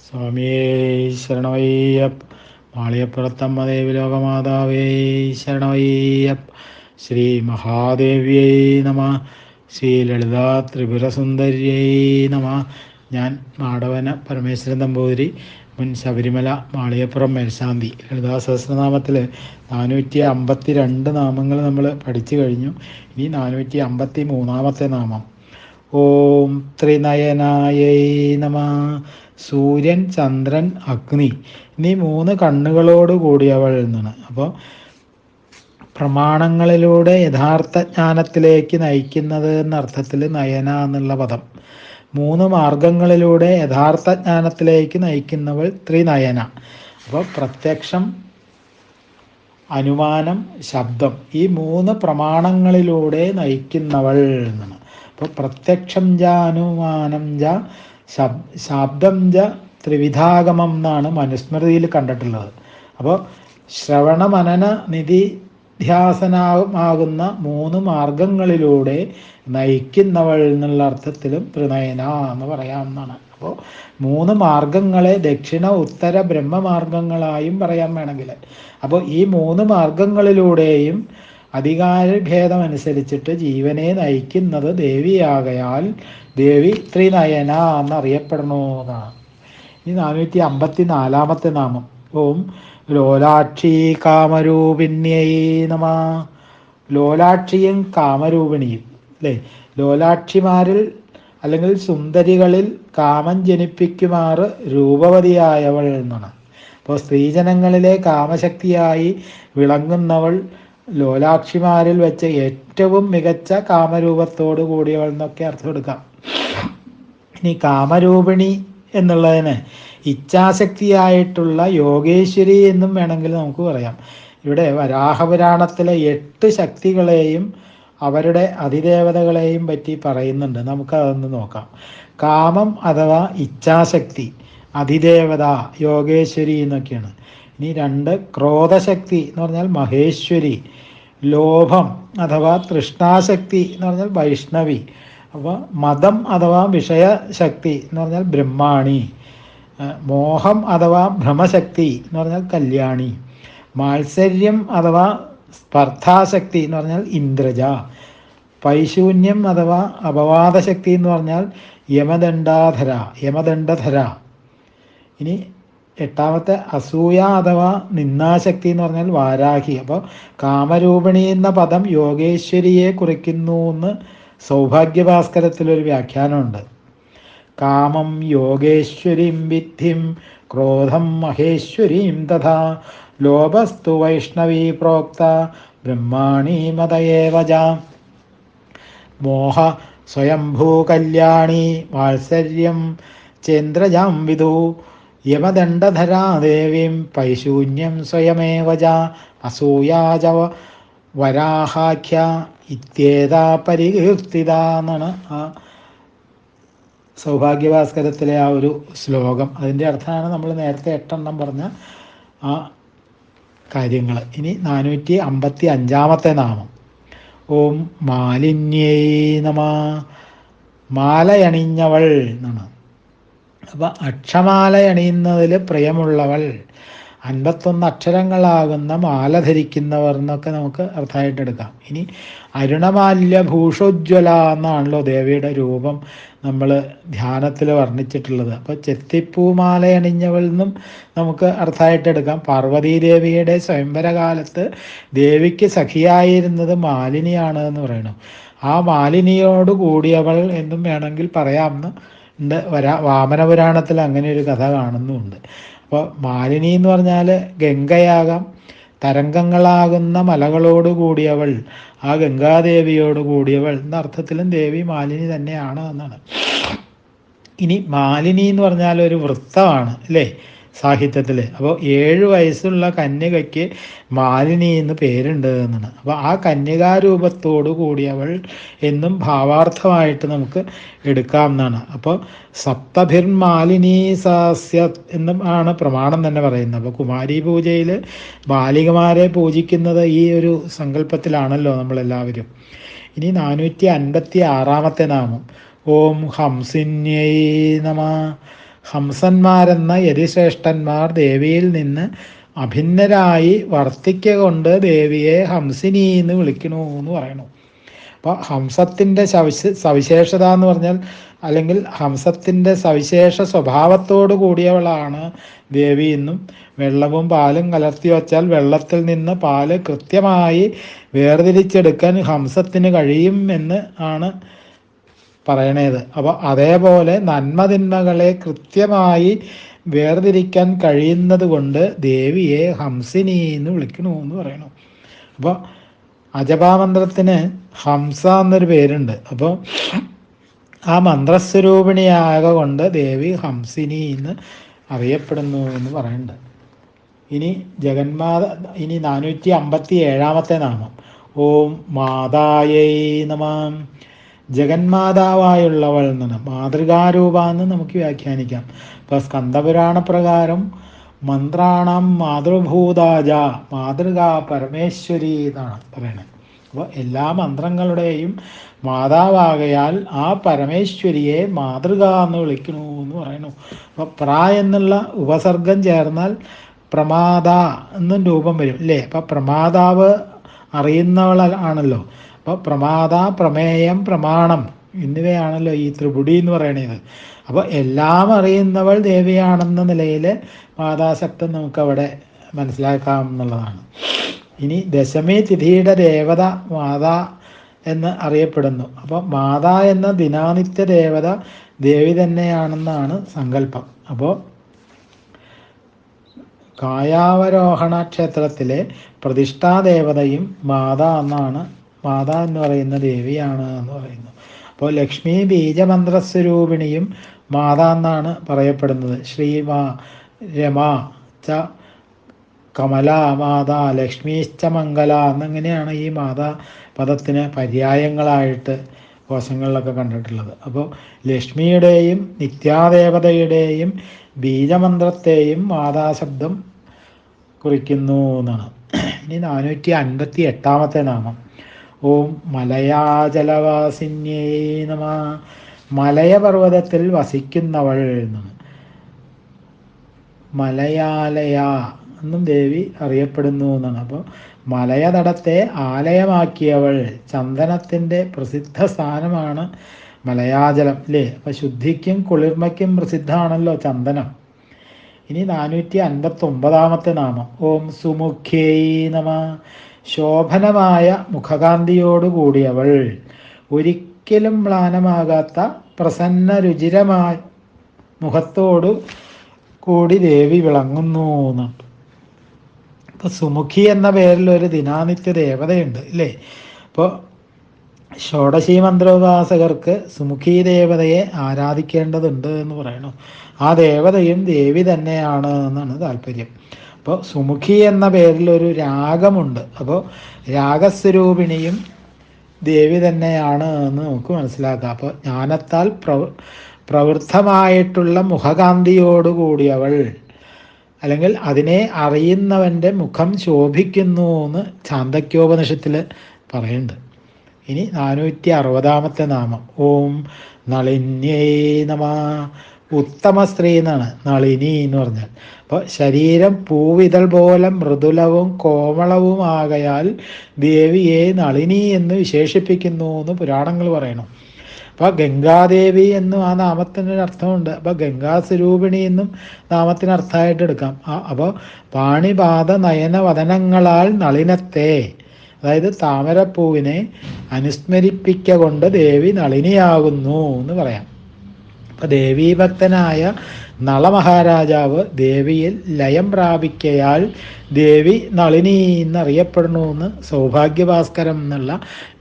സ്വാമിയേ ശരണമയ്യപ്പ. മാളിയപ്പുറത്തമ്മ ദേവി ലോകമാതാവേ ശരണമയ്യപ്പ. ശ്രീ മഹാദേവ്യൈ നമ. ശ്രീ ലളിതാ ത്രിപുരസുന്ദര്യൈ നമ. ഞാൻ മാടവന പരമേശ്വരൻ നമ്പൂതിരി, മുൻ ശബരിമല മാളിയപ്പുറം മേൽശാന്തി. ലളിതാ സഹസ്രനാമത്തിൽ 452 നാമങ്ങൾ നമ്മൾ പഠിച്ചു കഴിഞ്ഞു. ഇനി 453 നാമം. ഓം ത്രിനയനായൈ നമ. സൂര്യൻ, ചന്ദ്രൻ, അഗ്നി എന്നീ 3 കണ്ണുകളോട് കൂടിയവൾ എന്നാണ്. അപ്പോൾ പ്രമാണങ്ങളിലൂടെ യഥാർത്ഥ ജ്ഞാനത്തിലേക്ക് നയിക്കുന്നത് എന്നർത്ഥത്തിൽ നയന എന്നുള്ള പദം. 3 മാർഗങ്ങളിലൂടെ യഥാർത്ഥ ജ്ഞാനത്തിലേക്ക് നയിക്കുന്നവൾ ത്രിനയന. അപ്പോൾ പ്രത്യക്ഷം, അനുമാനം, ശബ്ദം, ഈ 3 പ്രമാണങ്ങളിലൂടെ നയിക്കുന്നവൾ എന്നാണ്. അപ്പോൾ പ്രത്യക്ഷം ജ അനുമാനം ജ ശബ്ദം ജ ത്രിവിധാഗമം എന്നാണ് മനുസ്മൃതിയിൽ കണ്ടിട്ടുള്ളത്. അപ്പോൾ ശ്രവണ മനന നിധിധ്യാസനമാകുന്ന 3 മാർഗങ്ങളിലൂടെ നയിക്കുന്നവൾ എന്നുള്ള അർത്ഥത്തിലും ത്രിനയന എന്ന് പറയാവുന്നതാണ്. അപ്പോൾ 3 മാർഗങ്ങളെ ദക്ഷിണ ഉത്തര ബ്രഹ്മമാർഗങ്ങളായും പറയാൻ വേണമെങ്കിൽ. അപ്പോൾ ഈ 3 മാർഗങ്ങളിലൂടെയും അധികാരഭേദമനുസരിച്ചിട്ട് ജീവനെ നയിക്കുന്നത് ദേവിയാകയാൽ ദേവി ത്രിനയന എന്നറിയപ്പെടണമെന്നാണ്. ഈ 454 നാമം. ഓം ലോലാക്ഷി കാമരൂപിണ്യൈ നമ. ലോലാക്ഷിയും കാമരൂപിണിയും അല്ലേ, ലോലാക്ഷിമാരിൽ അല്ലെങ്കിൽ സുന്ദരികളിൽ കാമം ജനിപ്പിക്കുമാറ് രൂപവതിയായവൾ എന്നാണ്. അപ്പോൾ സ്ത്രീജനങ്ങളിലെ കാമശക്തിയായി വിളങ്ങുന്നവൾ ലോലാക്ഷിമാരിൽ വെച്ച് ഏറ്റവും മികച്ച കാമരൂപത്തോടു കൂടിയവൾ എന്നൊക്കെ അർത്ഥം എടുക്കാം. ഇനി കാമരൂപിണി എന്നുള്ളതിന് ഇച്ഛാശക്തിയായിട്ടുള്ള യോഗേശ്വരി എന്നും വേണമെങ്കിൽ നമുക്ക് പറയാം. ഇവിടെ വരാഹപുരാണത്തിലെ 8 ശക്തികളെയും അവരുടെ അതിദേവതകളെയും പറ്റി പറയുന്നുണ്ട്. നമുക്കതൊന്ന് നോക്കാം. കാമം അഥവാ ഇച്ഛാശക്തി, അതിദേവത യോഗേശ്വരി എന്നൊക്കെയാണ്. ഇനി 2 ക്രോധശക്തി എന്ന് പറഞ്ഞാൽ മഹേശ്വരി, ലോഭം അഥവാ തൃഷ്ണാശക്തി എന്ന് പറഞ്ഞാൽ വൈഷ്ണവി, അപ്പോൾ മതം അഥവാ വിഷയശക്തി എന്ന് പറഞ്ഞാൽ ബ്രഹ്മാണി, മോഹം അഥവാ ഭ്രമശക്തി എന്ന് പറഞ്ഞാൽ കല്യാണി, മാത്സര്യം അഥവാ സ്പർദ്ധാശക്തി എന്ന് പറഞ്ഞാൽ ഇന്ദ്രജ, പൈശൂന്യം അഥവാ അപവാദശക്തി എന്ന് പറഞ്ഞാൽ യമദണ്ഡധര. ഇനി 8ാമത്തെ അസൂയ അഥവാ നിന്ദാശക്തി എന്ന് പറഞ്ഞാൽ വാരാഹി. അപ്പോൾ കാമരൂപിണി എന്ന പദം യോഗേശ്വരിയെ കുറിക്കുന്നു എന്ന് സൗഭാഗ്യഭാസ്കരത്തിലൊരു വ്യാഖ്യാനമുണ്ട്. കാമം യോഗേശ്വരീം വിദ്ധിം ക്രോധം മഹേശ്വരീം തഥാ ലോഭസ്തു വൈഷ്ണവീ പ്രോക്ത ബ്രഹ്മാണി മതയേവജ. മോഹ സ്വയംഭൂ കല്യാണി വാത്സര്യം ചേന്ദ്രജാം വിദു യമദണ്ഡധരാ ദേവീം പൈശൂന്യം സ്വയമേവജ അസൂയാജ വരാഹാഖ്യ ഇത്യേതാ പരികീർത്തിത എന്നാണ് ആ സൗഭാഗ്യഭാസ്കരത്തിലെ ആ ഒരു ശ്ലോകം. അതിൻ്റെ അർത്ഥമാണ് നമ്മൾ നേരത്തെ 8 പറഞ്ഞ ആ കാര്യങ്ങൾ. ഇനി 455 നാമം. ഓം മാലിന്യൈ നമ. മാലയണിഞ്ഞവൾ എന്നാണ്. അപ്പം അക്ഷമാലയണിയുന്നതിൽ പ്രിയമുള്ളവൾ, 51 അക്ഷരങ്ങളാകുന്ന മാല ധരിക്കുന്നവർ എന്നൊക്കെ നമുക്ക് അർത്ഥമായിട്ട് എടുക്കാം. ഇനി അരുണമാല്യ ഭൂഷോജ്വല എന്നാണല്ലോ ദേവിയുടെ രൂപം നമ്മൾ ധ്യാനത്തിൽ വർണ്ണിച്ചിട്ടുള്ളത്. അപ്പോൾ ചെത്തിപ്പൂമാലയണിഞ്ഞവൾ എന്നും നമുക്ക് അർത്ഥമായിട്ട് എടുക്കാം. പാർവതീദേവിയുടെ സ്വയംവരകാലത്ത് ദേവിക്ക് സഖിയായിരുന്നത് മാലിനിയാണ് എന്ന് പറയുന്നു. ആ മാലിനിയോട് കൂടിയവൾ എന്നും വേണമെങ്കിൽ പറയാമെന്ന് ഉണ്ട്. വാമനപുരാണത്തിൽ അങ്ങനെ ഒരു കഥ കാണുന്നുമുണ്ട്. അപ്പോൾ മാലിനി എന്ന് പറഞ്ഞാൽ ഗംഗയാകാം, തരംഗങ്ങളാകുന്ന മലകളോട് കൂടിയവൾ, ആ ഗംഗാദേവിയോട് കൂടിയവൾ എന്ന അർത്ഥത്തിലും ദേവി മാലിനി തന്നെയാണ് എന്നാണ്. ഇനി മാലിനി എന്ന് പറഞ്ഞാൽ ഒരു വൃത്തമാണ് അല്ലേ സാഹിത്യത്തിൽ. അപ്പോൾ 7 വയസ്സുള്ള കന്യകയ്ക്ക് മാലിനി എന്ന് പേരുണ്ട് എന്നാണ്. അപ്പോൾ ആ കന്യകാരൂപത്തോടു കൂടിയവൾ എന്നും ഭാവാർത്ഥമായിട്ട് നമുക്ക് എടുക്കാം എന്നാണ്. അപ്പോൾ സപ്തഭിർമാലിനി സാസ്യ എന്നും ആണ് പ്രമാണം തന്നെ പറയുന്നത്. അപ്പോൾ കുമാരി പൂജയിൽ ബാലികമാരെ പൂജിക്കുന്നത് ഈ ഒരു സങ്കല്പത്തിലാണല്ലോ നമ്മളെല്ലാവരും. ഇനി 456 നാമം. ഓം ഹംസിന്യൈ നമ. ഹംസന്മാരെന്ന യതിശ്രേഷ്ഠന്മാർ ദേവിയിൽ നിന്ന് അഭിന്നരായി വർത്തിക്ക കൊണ്ട് ദേവിയെ ഹംസിനി എന്ന് വിളിക്കണു എന്ന് പറയണു. അപ്പോൾ ഹംസത്തിൻ്റെ സവിശേഷത എന്ന് പറഞ്ഞാൽ, അല്ലെങ്കിൽ ഹംസത്തിൻ്റെ സവിശേഷ സ്വഭാവത്തോടു കൂടിയവളാണ് ദേവി എന്നും, വെള്ളവും പാലും കലർത്തി വച്ചാൽ വെള്ളത്തിൽ നിന്ന് പാല് കൃത്യമായി വേർതിരിച്ചെടുക്കാൻ ഹംസത്തിന് കഴിയും എന്ന് ആണ് പറയണത്. അപ്പോൾ അതേപോലെ നന്മതിന്മകളെ കൃത്യമായി വേർതിരിക്കാൻ കഴിയുന്നത് കൊണ്ട് ദേവിയെ ഹംസിനി എന്ന് വിളിക്കണു എന്ന് പറയണു. അപ്പോൾ അജപാമന്ത്രത്തിന് ഹംസ എന്നൊരു പേരുണ്ട്. അപ്പോൾ ആ മന്ത്രസ്വരൂപിണിയാക കൊണ്ട് ദേവി ഹംസിനി എന്ന് അറിയപ്പെടുന്നു എന്ന് പറയുന്നുണ്ട്. ഇനി ഇനി 457 നാമം. ഓം മാതായൈ നമഃ. ജഗന്മാതാവായുള്ളവൾ എന്നാണ്, മാതൃകാരൂപ എന്ന് നമുക്ക് വ്യാഖ്യാനിക്കാം. ഇപ്പൊ സ്കന്ദപുരാണ പ്രകാരം മന്ത്രാണം മാതൃഭൂതാജ, മാതൃകാ പരമേശ്വരി എന്നാണ് പറയുന്നത്. അപ്പോൾ എല്ലാ മന്ത്രങ്ങളുടെയും മാതാവാകയാൽ ആ പരമേശ്വരിയെ മാതൃക എന്ന് വിളിക്കണു എന്ന് പറയുന്നു. അപ്പോൾ എന്നുള്ള ഉപസർഗം ചേർന്നാൽ പ്രമാദ എന്നും രൂപം വരും അല്ലേ. അപ്പം പ്രമാതാവ് അറിയുന്നവൾ ആണല്ലോ. അപ്പോൾ പ്രമാദ, പ്രമേയം, പ്രമാണം എന്നിവയാണല്ലോ ഈ ത്രിപുടി എന്ന് പറയണത്. അപ്പോൾ എല്ലാം അറിയുന്നവൾ ദേവിയാണെന്ന നിലയിൽ മാതാശബ്ദം നമുക്കവിടെ മനസ്സിലാക്കാം എന്നുള്ളതാണ്. ഇനി ദശമി തിഥിയുടെ ദേവത മാതാ എന്ന് അറിയപ്പെടുന്നു. അപ്പോൾ മാതാ എന്ന ദിനാനിത്യ ദേവത ദേവി തന്നെയാണെന്നാണ് സങ്കല്പം. അപ്പോൾ കായാവരോഹണ ക്ഷേത്രത്തിലെ പ്രതിഷ്ഠാദേവതയും മാതാ എന്നാണ്, മാതാ എന്ന് പറയുന്ന ദേവിയാണ് എന്ന് പറയുന്നു. അപ്പോൾ ലക്ഷ്മി ബീജമന്ത്രസ്വരൂപിണിയും മാതാ എന്നാണ് പറയപ്പെടുന്നത്. ശ്രീമാ, രമ ച കമല, മാതാ, ലക്ഷ്മീശ്ച മംഗല എന്നങ്ങനെയാണ് ഈ മാതാ പദത്തിന് പര്യായങ്ങളായിട്ട് കോശങ്ങളിലൊക്കെ കണ്ടിട്ടുള്ളത്. അപ്പോൾ ലക്ഷ്മിയുടെയും നിത്യാദേവതയുടെയും ബീജമന്ത്രത്തെയും മാതാശബ്ദം കുറിക്കുന്നു എന്നാണ്. ഇനി 458 നാമം. ഓം മലയാജലവാസിന്യേ നമഃ. മലയപർവ്വതത്തിൽ വസിക്കുന്നവൾ എന്നാണ്. മലയാലയ എന്നും ദേവി അറിയപ്പെടുന്നു എന്നാണ്. അപ്പോൾ മലയതടത്തെ ആലയമാക്കിയവൾ, ചന്ദനത്തിൻ്റെ പ്രസിദ്ധ സ്ഥാനമാണ് മലയാജലം അല്ലേ. അപ്പം ശുദ്ധിക്കും കുളിർമയ്ക്കും പ്രസിദ്ധമാണല്ലോ ചന്ദനം. ഇനി 459 നാമം. ഓം സുമുഖ്യൈ നമഃ. ശോഭനമായ മുഖകാന്തിയോടുകൂടിയവൾ, ഒരിക്കലും മ്ലാനമാകാത്ത പ്രസന്ന രുചിരമായ മുഖത്തോടു കൂടി ദേവി വിളങ്ങുന്നു എന്നാണ്. അപ്പോൾ സുമുഖി എന്ന പേരിൽ ഒരു ദിനാനിത്യ ദേവതയുണ്ട് ഇല്ലേ. അപ്പോൾ ഷോഡശി മന്ത്രോപാസകർക്ക് സുമുഖി ദേവതയെ ആരാധിക്കേണ്ടതുണ്ട് എന്ന് പറയണു. ആ ദേവതയും ദേവി തന്നെയാണ് എന്നാണ് താല്പര്യം. അപ്പോൾ സുമുഖി എന്ന പേരിൽ ഒരു രാഗമുണ്ട്. അപ്പോൾ രാഗസ്വരൂപിണിയും ദേവി തന്നെയാണ് എന്ന് നമുക്ക് മനസ്സിലാക്കാം. അപ്പോൾ ജ്ഞാനത്താൽ പ്രവൃദ്ധമായിട്ടുള്ള മുഖകാന്തിയോടുകൂടിയവൾ, അല്ലെങ്കിൽ അതിനെ അറിയുന്നവൻ്റെ മുഖം ശോഭിക്കുന്നു എന്ന് ചാന്തക്യോപനിഷത്തിൽ പറയുന്നുണ്ട്. ഇനി 460 നാമം. ഓം നളിന്യൈ നമഃ. ഉത്തമ സ്ത്രീ എന്നാണ് നളിനി എന്ന് പറഞ്ഞാൽ. അപ്പോൾ ശരീരം പൂവിതൾ പോലെ മൃദുലവും കോമളവുമാകയാൽ ദേവിയെ നളിനി എന്ന് വിശേഷിപ്പിക്കുന്നു എന്ന് പുരാണങ്ങൾ പറയണം. അപ്പോൾ ഗംഗാദേവി എന്നും ആ നാമത്തിനൊരു അർത്ഥമുണ്ട്. അപ്പോൾ ഗംഗാസ്വരൂപിണി എന്നും നാമത്തിന് അർത്ഥമായിട്ട് എടുക്കാം. അപ്പോൾ പാണിപാത നയന വദനങ്ങളാൽ നളിനത്തെ, അതായത് താമരപ്പൂവിനെ അനുസ്മരിപ്പിക്ക കൊണ്ട് ദേവി നളിനിയാകുന്നു എന്ന് പറയാം. അപ്പോൾ ദേവീഭക്തനായ നളമഹാരാജാവ് ദേവിയിൽ ലയം പ്രാപിക്കയാൽ ദേവി നളിനി എന്നറിയപ്പെടുന്നു സൗഭാഗ്യഭാസ്കരം എന്നുള്ള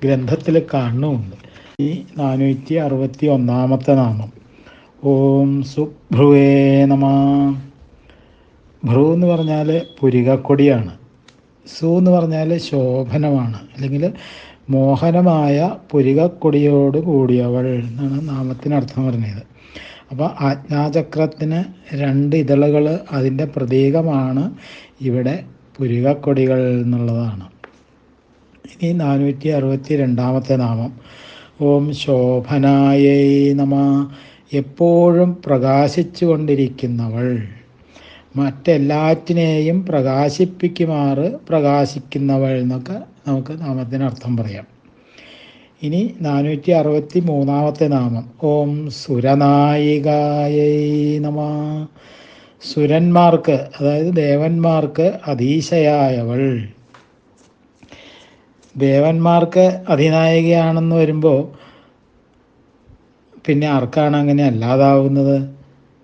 ഗ്രന്ഥത്തിൽ കാണുന്നുണ്ട്. ഈ 461 നാമം. ഓം സുഭ്രുവേ നമഃ. ഭ്രു എന്ന് പറഞ്ഞാൽ പുരികക്കൊടിയാണ്. സു എന്ന് പറഞ്ഞാൽ ശോഭനമാണ്, അല്ലെങ്കിൽ മോഹനമായ പുരികക്കൊടിയോട് കൂടിയവൾ എന്നാണ് നാമത്തിനർത്ഥം പറഞ്ഞത്. അപ്പോൾ ആജ്ഞാചക്രത്തിന് 2 ഇതളുകൾ അതിൻ്റെ പ്രതീകമാണ് ഇവിടെ പുരികക്കൊടികൾ എന്നുള്ളതാണ്. ഇനി 462 നാമം. ഓം ശോഭനായൈ നമഃ. എപ്പോഴും പ്രകാശിച്ചു കൊണ്ടിരിക്കുന്നവൾ, മറ്റെല്ലാറ്റിനെയും പ്രകാശിപ്പിക്കുമാറ് പ്രകാശിക്കുന്നവൾ എന്നൊക്കെ നമുക്ക് നാമത്തിനർത്ഥം പറയാം. ഇനി 463 നാമം. ഓം സുരനായികായൈ നമഃ. സുരന്മാർക്ക്, അതായത് ദേവന്മാർക്ക് അതിശയായവൾ. ദേവന്മാർക്ക് അധിനായികയാണെന്ന് വരുമ്പോൾ പിന്നെ ആർക്കാണ് അങ്ങനെ അല്ലാതാവുന്നത്?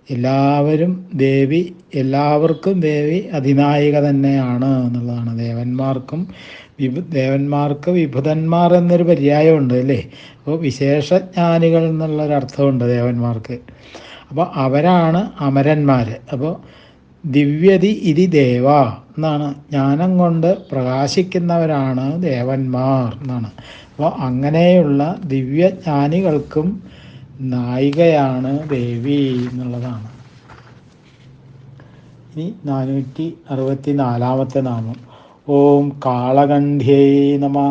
എല്ലാവർക്കും ദേവി അധിനായിക തന്നെയാണ് എന്നുള്ളതാണ്. ദേവന്മാർക്ക് വിഭുതന്മാർ എന്നൊരു പര്യായമുണ്ട് അല്ലേ? അപ്പോൾ വിശേഷജ്ഞാനികൾ എന്നുള്ളൊരർത്ഥമുണ്ട് ദേവന്മാർക്ക്. അപ്പോൾ അവരാണ് അമരന്മാർ. അപ്പോൾ ദിവ്യതി ഇതി ദേവ എന്നാണ്, ജ്ഞാനം കൊണ്ട് പ്രകാശിക്കുന്നവരാണ് ദേവന്മാർ എന്നാണ്. അപ്പോൾ അങ്ങനെയുള്ള ദിവ്യജ്ഞാനികൾക്കും നായികയാണ് ദേവി എന്നുള്ളതാണ്. ഇനി 464 നാമം. ഓം കാളകണ്ഠ്യൈ നമഃ.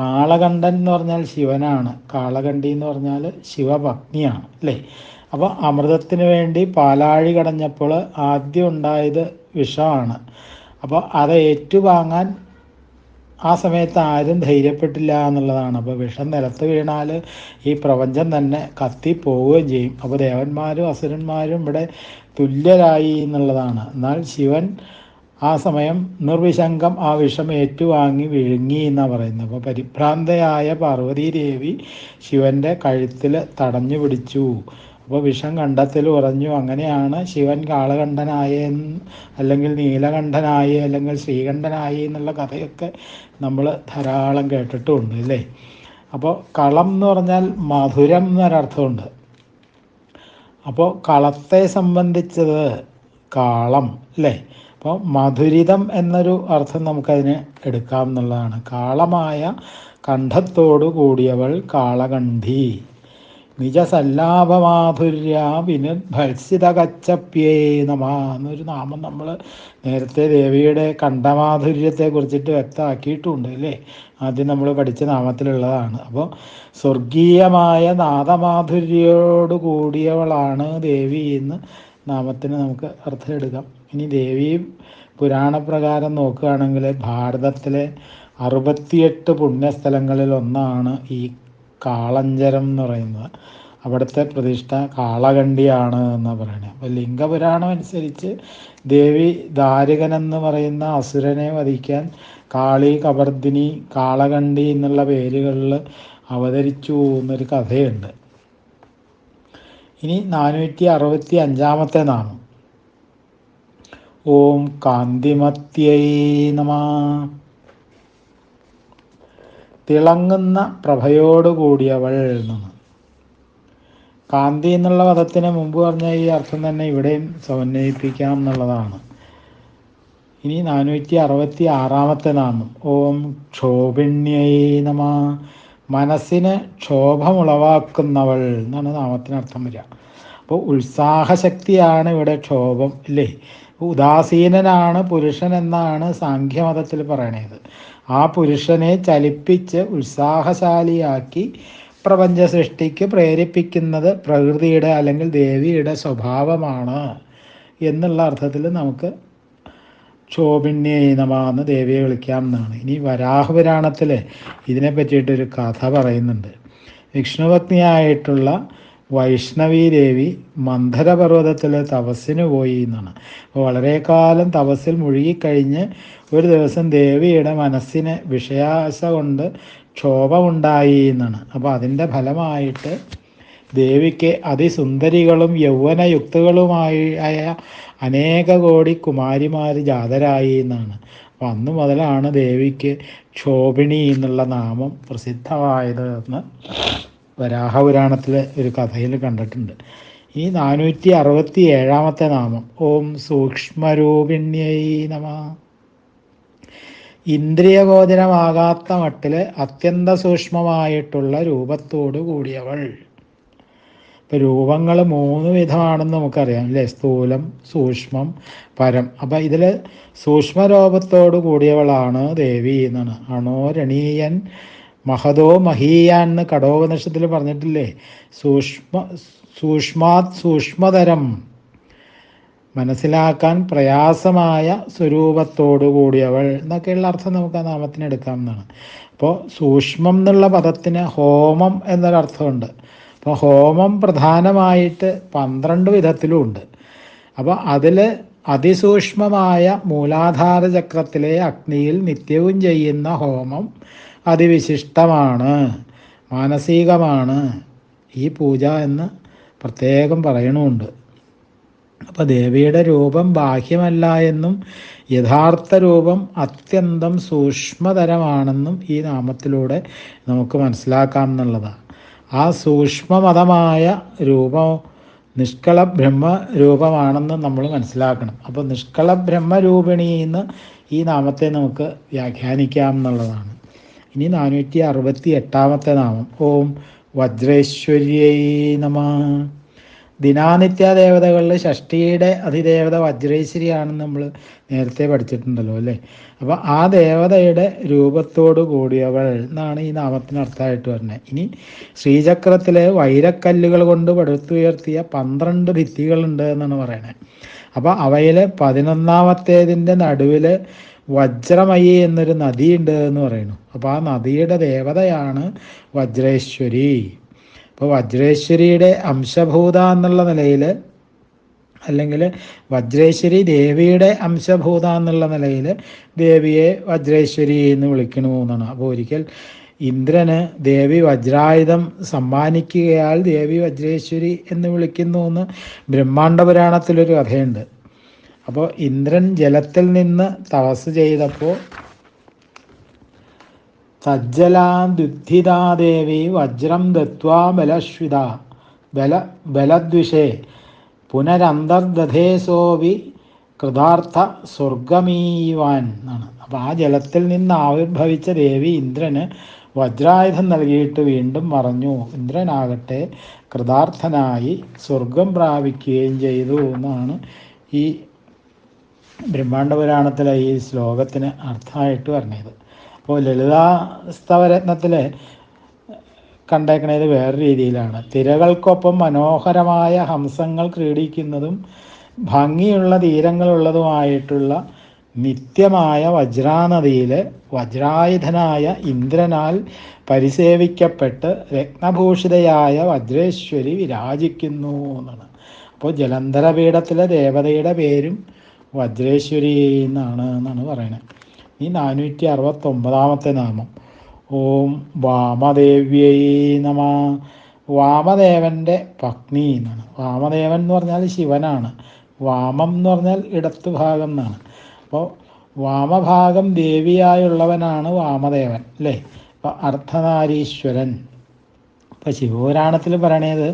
കാളകണ്ഠൻ എന്ന് പറഞ്ഞാൽ ശിവനാണ്. കാളകണ്ഠി എന്ന് പറഞ്ഞാൽ ശിവപത്നിയാണ് അല്ലേ? അപ്പോൾ അമൃതത്തിന് വേണ്ടി പാലാഴി കടഞ്ഞപ്പോൾ ആദ്യം ഉണ്ടായത് വിഷമാണ്. അപ്പോൾ അത് ഏറ്റുവാങ്ങാൻ ആ സമയത്ത് ആരും ധൈര്യപ്പെട്ടില്ല എന്നുള്ളതാണ്. അപ്പോൾ വിഷം നിലത്ത് വീണാൽ ഈ പ്രപഞ്ചം തന്നെ കത്തിപ്പോവുകയും ചെയ്യും. അപ്പോൾ ദേവന്മാരും അസുരന്മാരും ഇവിടെ തുല്യരായി എന്നുള്ളതാണ്. എന്നാൽ ശിവൻ ആ സമയം നിർവിശങ്കം ആ വിഷം ഏറ്റുവാങ്ങി വിഴുങ്ങി എന്നാണ് പറയുന്നത്. അപ്പോൾ പരിഭ്രാന്തയായ പാർവതീദേവി ശിവൻ്റെ കഴുത്തിൽ തടഞ്ഞു പിടിച്ചു. അപ്പോൾ വിഷം കണ്ടത്തിൽ ഉറഞ്ഞു. അങ്ങനെയാണ് ശിവൻ കാളകണ്ഠനായ, അല്ലെങ്കിൽ നീലകണ്ഠനായി, അല്ലെങ്കിൽ ശ്രീകണ്ഠനായി എന്നുള്ള കഥയൊക്കെ നമ്മൾ ധാരാളം കേട്ടിട്ടുമുണ്ട് അല്ലേ? അപ്പോൾ കളം എന്ന് പറഞ്ഞാൽ മധുരം എന്നൊരർത്ഥമുണ്ട്. അപ്പോൾ കളത്തെ സംബന്ധിച്ചത് കാളം അല്ലേ? അപ്പോൾ മധുരിതം എന്നൊരു അർത്ഥം നമുക്കതിന് എടുക്കാം എന്നുള്ളതാണ്. കാളമായ കണ്ഠത്തോടു കൂടിയവൾ കാളകണ്ഠി. നിജസല്ലാഭമാധുര്യ വിനുഭത്സിത കച്ചപ്യേ നമ എന്നൊരു നാമം നമ്മൾ നേരത്തെ ദേവിയുടെ കണ്ഠമാധുര്യത്തെ കുറിച്ചിട്ട് വ്യക്തമാക്കിയിട്ടുമുണ്ട് അല്ലേ? ആദ്യം നമ്മൾ പഠിച്ച നാമത്തിലുള്ളതാണ്. അപ്പോൾ സ്വർഗീയമായ നാദമാധുര്യോട് കൂടിയവളാണ് ദേവി എന്ന് നാമത്തിന് നമുക്ക് അർത്ഥം എടുക്കാം. ഇനി ദേവി പുരാണപ്രകാരം നോക്കുകയാണെങ്കിൽ ഭാരതത്തിലെ 68 പുണ്യസ്ഥലങ്ങളിൽ ഒന്നാണ് ഈ കാളഞ്ചരം എന്ന് പറയുന്നത്. അവിടുത്തെ പ്രതിഷ്ഠ കാളകണ്ഠിയാണ് എന്നാണ് പറയുന്നത്. അപ്പോൾ ലിംഗപുരാണം അനുസരിച്ച് ദേവി ദാരികൻ എന്ന് പറയുന്ന അസുരനെ വധിക്കാൻ കാളി, കബർദിനി, കാളകണ്ഠി എന്നുള്ള പേരുകളിൽ അവതരിച്ചു എന്നൊരു കഥയുണ്ട്. ഇനി 465 നാമം. ഓം കാന്തിമത്യൈ നമഃ. തിളങ്ങുന്ന പ്രഭയോടുകൂടിയവൾ എന്നാണ്. കാന്തി എന്നുള്ള പദത്തിന് മുമ്പ് പറഞ്ഞ ഈ അർത്ഥം തന്നെ ഇവിടെയും സമന്വയിപ്പിക്കാം എന്നുള്ളതാണ്. ഇനി 466 നാമം. ഓം ക്ഷോഭിണ്യൈ നമഃ. മനസ്സിന് ക്ഷോഭമുളവാക്കുന്നവൾ എന്നാണ് നാമത്തിനർത്ഥം വരിക. അപ്പോൾ ഉത്സാഹശക്തിയാണ് ഇവിടെ ക്ഷോഭം അല്ലേ? ഉദാസീനനാണ് പുരുഷൻ എന്നാണ് സാഖ്യമതത്തിൽ പറയണത്. ആ പുരുഷനെ ചലിപ്പിച്ച് ഉത്സാഹശാലിയാക്കി പ്രപഞ്ച സൃഷ്ടിക്ക് പ്രേരിപ്പിക്കുന്നത് പ്രകൃതിയുടെ അല്ലെങ്കിൽ ദേവിയുടെ സ്വഭാവമാണ് എന്നുള്ള അർത്ഥത്തിൽ നമുക്ക് ക്ഷോഭിണ്യൈ നമഃ എന്ന് ദേവിയെ വിളിക്കാം എന്നാണ്. ഇനി വരാഹപുരാണത്തിൽ ഇതിനെ പറ്റിയിട്ടൊരു കഥ പറയുന്നുണ്ട്. വിഷ്ണുഭക്തിയായിട്ടുള്ള വൈഷ്ണവി ദേവി മന്ധരപർവ്വതത്തിൽ തപസ്സിന് പോയി എന്നാണ്. അപ്പോൾ വളരെ കാലം തപസ്സിൽ മുഴുകിക്കഴിഞ്ഞ് ഒരു ദിവസം ദേവിയുടെ മനസ്സിന് വിഷയാശ കൊണ്ട് ക്ഷോഭമുണ്ടായി എന്നാണ്. അപ്പോൾ അതിൻ്റെ ഫലമായിട്ട് ദേവിക്ക് അതിസുന്ദരികളും യൗവനയുക്തകളുമായ അനേക കോടി കുമാരിമാർ ജാതരായി എന്നാണ്. അപ്പോൾ അന്ന് മുതലാണ് ദേവിക്ക് ക്ഷോഭിണി എന്നുള്ള നാമം പ്രസിദ്ധമായത് എന്ന് വരാഹപുരാണത്തിലെ ഒരു കഥയിൽ കണ്ടിട്ടുണ്ട്. ഈ 467 നാമം. ഓം സൂക്ഷ്മരൂപിണ്യൈ നമഃ. ഇന്ദ്രിയഗോചരമാകാത്ത മട്ടിൽ അത്യന്ത സൂക്ഷ്മമായിട്ടുള്ള രൂപത്തോടു കൂടിയവൾ. ഇപ്പം രൂപങ്ങൾ 3 വിധമാണെന്ന് നമുക്കറിയാം അല്ലേ? സ്ഥൂലം, സൂക്ഷ്മം, പരം. അപ്പം ഇതിൽ സൂക്ഷ്മരൂപത്തോടു കൂടിയവളാണ് ദേവി എന്നാണ്. അണോരണീയൻ മഹതോ മഹീയാൻ എന്ന് കഠോപനിഷത്തിൽ പറഞ്ഞിട്ടില്ലേ? സൂക്ഷ്മാത് സൂക്ഷ്മതരം, മനസ്സിലാക്കാൻ പ്രയാസമായ സ്വരൂപത്തോടു കൂടിയവൾ എന്നൊക്കെയുള്ള അർത്ഥം നമുക്ക് ആ നാമത്തിന് എടുക്കാവുന്നതാണ്. അപ്പോൾ സൂക്ഷ്മം എന്നുള്ള പദത്തിന് ഹോമം എന്നൊരർത്ഥമുണ്ട്. അപ്പോൾ ഹോമം പ്രധാനമായിട്ട് 12 വിധത്തിലും ഉണ്ട്. അപ്പോൾ അതിൽ അതിസൂക്ഷ്മമായ മൂലാധാര ചക്രത്തിലെ അഗ്നിയിൽ നിത്യവും ചെയ്യുന്ന ഹോമം അതിവിശിഷ്ടമാണ്, മാനസികമാണ് ഈ പൂജ എന്ന് പ്രത്യേകം പറയണമുണ്ട്. അപ്പോൾ ദേവിയുടെ രൂപം ബാഹ്യമല്ല എന്നും യഥാർത്ഥ രൂപം അത്യന്തം സൂക്ഷ്മതരമാണെന്നും ഈ നാമത്തിലൂടെ നമുക്ക് മനസ്സിലാക്കാം എന്നുള്ളതാണ്. ആ സൂക്ഷ്മമതമായ രൂപം നിഷ്കള ബ്രഹ്മരൂപമാണെന്ന് നമ്മൾ മനസ്സിലാക്കണം. അപ്പോൾ നിഷ്കള ബ്രഹ്മരൂപിണി എന്ന് ഈ നാമത്തെ നമുക്ക് വ്യാഖ്യാനിക്കാം എന്നുള്ളതാണ്. ഇനി 468 നാമം. ഓം വജ്രേശ്വര്യൈ നമഃ. ദിനാനിത്യ ദേവതകളിൽ ഷഷ്ടിയുടെ അതിദേവത വജ്രേശ്വരിയാണെന്ന് നമ്മൾ നേരത്തെ പഠിച്ചിട്ടുണ്ടല്ലോ അല്ലേ. അപ്പോൾ ആ ദേവതയുടെ രൂപത്തോടു കൂടിയവൾ എന്നാണ് ഈ നാമത്തിന് അർത്ഥമായിട്ട് വരുന്നത്. ഇനി ശ്രീചക്രത്തിലെ വൈരക്കല്ലുകൾ കൊണ്ട് പടുത്തുയർത്തിയ 12 ഭിത്തികളുണ്ട് എന്നാണ് പറയണത്. അപ്പോൾ അവയിൽ 11ാമത്തേതിൻ്റെ നടുവിൽ വജ്രമയി എന്നൊരു നദിയുണ്ട് എന്ന് പറയുന്നു. അപ്പോൾ ആ നദിയുടെ ദേവതയാണ് വജ്രേശ്വരി. അപ്പോൾ വജ്രേശ്വരിയുടെ അംശഭൂത എന്നുള്ള നിലയിൽ, അല്ലെങ്കിൽ വജ്രേശ്വരി ദേവിയുടെ അംശഭൂത എന്നുള്ള നിലയിൽ ദേവിയെ വജ്രേശ്വരി എന്ന് വിളിക്കണമെന്നാണ്. അപ്പോൾ ഒരിക്കൽ ഇന്ദ്രന് ദേവി വജ്രായുധം സമ്മാനിക്കുകയാൽ ദേവി വജ്രേശ്വരി എന്ന് വിളിക്കുന്നു എന്ന് ബ്രഹ്മാണ്ഡ പുരാണത്തിലൊരു കഥയുണ്ട്. അപ്പോൾ ഇന്ദ്രൻ ജലത്തിൽ നിന്ന് തപസ് ചെയ്തപ്പോൾ തജ്ജലാദ്യുദ്ധിതാദേവി വജ്രം ദത്വാ ബലദ്വിഷേ പുനരന്തർദധേസോവി കൃതാർത്ഥ സ്വർഗമീവാൻ എന്നാണ്. അപ്പോൾ ആ ജലത്തിൽ നിന്ന് ആവിർഭവിച്ച ദേവി ഇന്ദ്രന് വജ്രായുധം നൽകിയിട്ട് വീണ്ടും മറഞ്ഞു. ഇന്ദ്രനാകട്ടെ കൃതാർത്ഥനായി സ്വർഗം പ്രാപിക്കുകയും ചെയ്തു എന്നാണ് ഈ ബ്രഹ്മാണ്ഡ പുരാണത്തിലെ ഈ ശ്ലോകത്തിന് അർത്ഥമായിട്ട് പറഞ്ഞത്. അപ്പോൾ ലളിതാസ്തവരത്നത്തിൽ കണ്ടേക്കണത് വേറെ രീതിയിലാണ്. തിരകൾക്കൊപ്പം മനോഹരമായ ഹംസങ്ങൾ ക്രീഡിക്കുന്നതും ഭംഗിയുള്ള തീരങ്ങളുള്ളതുമായിട്ടുള്ള നിത്യമായ വജ്രാനദിയിൽ വജ്രായുധനായ ഇന്ദ്രനാൽ പരിസേവിക്കപ്പെട്ട് രത്നഭൂഷിതയായ വജ്രേശ്വരി വിരാജിക്കുന്നു എന്നാണ്. അപ്പോൾ ജലന്ധരപീഠത്തിലെ ദേവതയുടെ പേരും വജ്രേശ്വരി എന്നാണ് പറയുന്നത്. ഈ 469 നാമം. ഓം വാമദേവ്യൈ നമ. വാമദേവൻ്റെ പത്നി എന്നാണ്. വാമദേവൻ എന്ന് പറഞ്ഞാൽ ശിവനാണ്. വാമം എന്ന് പറഞ്ഞാൽ ഇടത്ത് ഭാഗം എന്നാണ്. അപ്പോൾ വാമഭാഗം ദേവിയായുള്ളവനാണ് വാമദേവൻ അല്ലേ. അപ്പോൾ അർദ്ധനാരീശ്വരൻ. ഇപ്പോൾ ശിവപുരാണത്തിൽ പറയണത്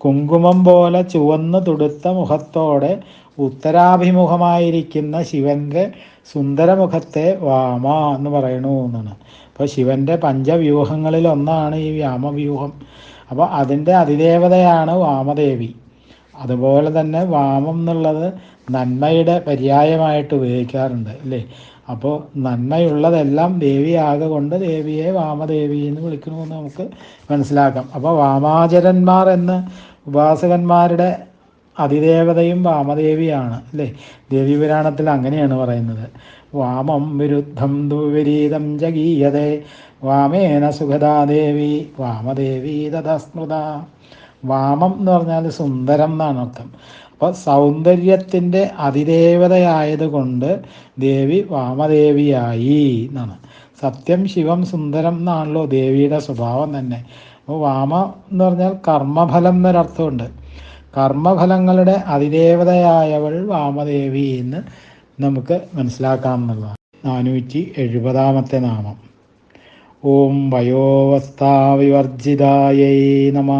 കുങ്കുമം പോലെ ചുവന്ന് തുടുത്ത മുഖത്തോടെ ഉത്തരാഭിമുഖമായിരിക്കുന്ന ശിവൻ്റെ സുന്ദരമുഖത്തെ വാമ എന്ന് പറയണു എന്നാണ്. അപ്പോൾ ശിവൻ്റെ പഞ്ചവ്യൂഹങ്ങളിൽ ഒന്നാണ് ഈ വ്യാമവ്യൂഹം. അപ്പോൾ അതിൻ്റെ അതിദേവതയാണ് വാമദേവി. അതുപോലെ തന്നെ വാമം എന്നുള്ളത് നന്മയുടെ പര്യായമായിട്ട് ഉപയോഗിക്കാറുണ്ട് അല്ലേ. അപ്പോൾ നന്മയുള്ളതെല്ലാം ദേവിയാകെ കൊണ്ട് ദേവിയെ വാമദേവി എന്ന് വിളിക്കണമെന്ന് നമുക്ക് മനസ്സിലാക്കാം. അപ്പോൾ വാമാചരന്മാർ എന്ന ഉപാസകന്മാരുടെ അതിദേവതയും വാമദേവിയാണ് അല്ലേ. ദേവീപുരാണത്തിൽ അങ്ങനെയാണ് പറയുന്നത്. വാമം വിരുദ്ധം ദുവിപരീതം ജഗീയതേ വാമേന സുഖദാദേവി വാമദേവി തഥസ്മൃത. വാമം എന്ന് പറഞ്ഞാൽ സുന്ദരം എന്നാണ് അർത്ഥം. അപ്പോൾ സൗന്ദര്യത്തിൻ്റെ അതിദേവതയായതുകൊണ്ട് ദേവി വാമദേവിയായി എന്നാണ്. സത്യം ശിവം സുന്ദരം എന്നാണല്ലോ ദേവിയുടെ സ്വഭാവം തന്നെ. അപ്പോൾ വാമ എന്ന് പറഞ്ഞാൽ കർമ്മഫലം എന്നൊരർത്ഥമുണ്ട്. കർമ്മഫലങ്ങളുടെ അതിദേവതയായവൾ വാമദേവി എന്ന് നമുക്ക് മനസ്സിലാക്കാമെന്നുള്ളതാണ്. 470 നാമം. ഓം വയോവസ്ഥാവിവർജിതായൈ നമ.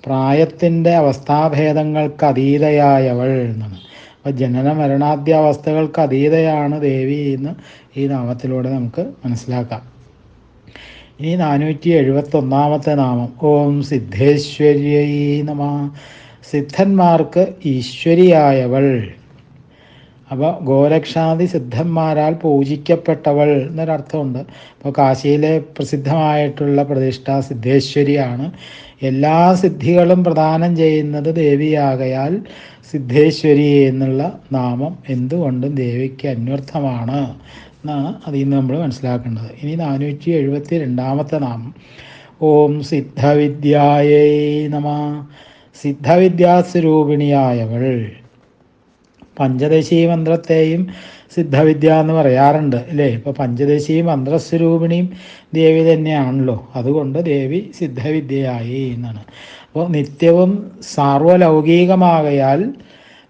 പ്രായത്തിൻ്റെ അവസ്ഥാഭേദങ്ങൾക്ക് അതീതയായവൾ എന്നാണ്. അപ്പോൾ ജനന മരണാദ്യാവസ്ഥകൾക്ക് അതീതയാണ് ദേവി എന്ന് ഈ നാമത്തിലൂടെ നമുക്ക് മനസ്സിലാക്കാം. ഇനി 471 നാമം. ഓം സിദ്ധേശ്വര്യൈ നമ. സിദ്ധന്മാർക്ക് ഈശ്വരിയായവൾ. അപ്പോൾ ഗോരക്ഷാദി സിദ്ധന്മാരാൽ പൂജിക്കപ്പെട്ടവൾ എന്നൊരർത്ഥമുണ്ട്. അപ്പോൾ കാശിയിലെ പ്രസിദ്ധമായിട്ടുള്ള പ്രതിഷ്ഠ സിദ്ധേശ്വരിയാണ്. എല്ലാ സിദ്ധികളും പ്രദാനം ചെയ്യുന്നത് ദേവിയാകയാൽ സിദ്ധേശ്വരി എന്നുള്ള നാമം എന്തുകൊണ്ടും ദേവിക്ക് അന്വർത്ഥമാണ് എന്നാണ് അതിൽ നിന്ന് നമ്മൾ മനസ്സിലാക്കേണ്ടത്. ഇനി 472 നാമം ഓം സിദ്ധവിദ്യായൈ നമഃ. സിദ്ധവിദ്യാസ്വരൂപിണിയായവൾ. പഞ്ചദശി മന്ത്രത്തെയും സിദ്ധവിദ്യ എന്ന് പറയാറുണ്ട് അല്ലേ? ഇപ്പോൾ പഞ്ചദശി മന്ത്രസ്വരൂപിണിയും ദേവി തന്നെയാണല്ലോ. അതുകൊണ്ട് ദേവി സിദ്ധവിദ്യയായി എന്നാണ്. അപ്പോൾ നിത്യവും സാർവലൗകികമാകയാൽ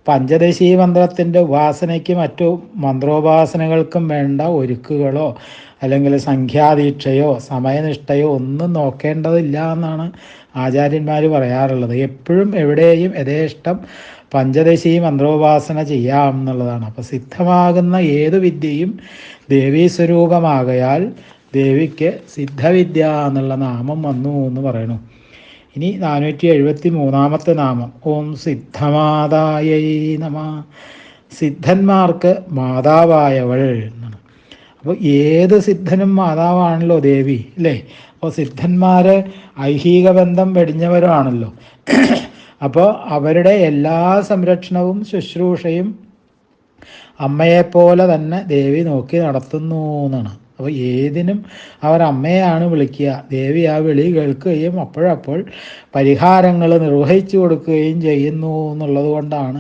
പഞ്ചദശി മന്ത്രത്തിൻ്റെ ഉപാസനയ്ക്ക് മറ്റു മന്ത്രോപാസനകൾക്കും വേണ്ട ഒരുക്കുകളോ അല്ലെങ്കിൽ സംഖ്യാദീക്ഷയോ സമയനിഷ്ഠയോ ഒന്നും നോക്കേണ്ടതില്ല എന്നാണ് ആചാര്യന്മാർ പറയാറുള്ളത്. എപ്പോഴും എവിടെയും യഥേഷ്ടം പഞ്ചദശി മന്ത്രോപാസന ചെയ്യാം എന്നുള്ളതാണ്. അപ്പോൾ സിദ്ധമാകുന്ന ഏതു വിദ്യയും ദേവീസ്വരൂപമാകയാൽ ദേവിക്ക് സിദ്ധവിദ്യ എന്നുള്ള നാമം വന്നു എന്ന് പറയണു. ഇനി 473 നാമം ഓം സിദ്ധമാതായൈ നമഃ. സിദ്ധന്മാർക്ക് മാതാവായവൾ എന്നാണ്. അപ്പോൾ ഏത് സിദ്ധനും മാതാവാണല്ലോ ദേവി അല്ലേ? അപ്പോൾ സിദ്ധന്മാർ ഐഹിക ബന്ധം വെടിഞ്ഞവരാണല്ലോ. അപ്പോൾ അവരുടെ എല്ലാ സംരക്ഷണവും ശുശ്രൂഷയും അമ്മയെപ്പോലെ തന്നെ ദേവി നോക്കി നടത്തുന്നു എന്നാണ്. അപ്പോൾ ഏതിനും അവർ അമ്മയാണ് വിളിക്കുക. ദേവി ആ വിളി കേൾക്കുകയും അപ്പോഴപ്പോൾ പരിഹാരങ്ങൾ നിർവഹിച്ചു കൊടുക്കുകയും ചെയ്യുന്നു എന്നുള്ളത് കൊണ്ടാണ്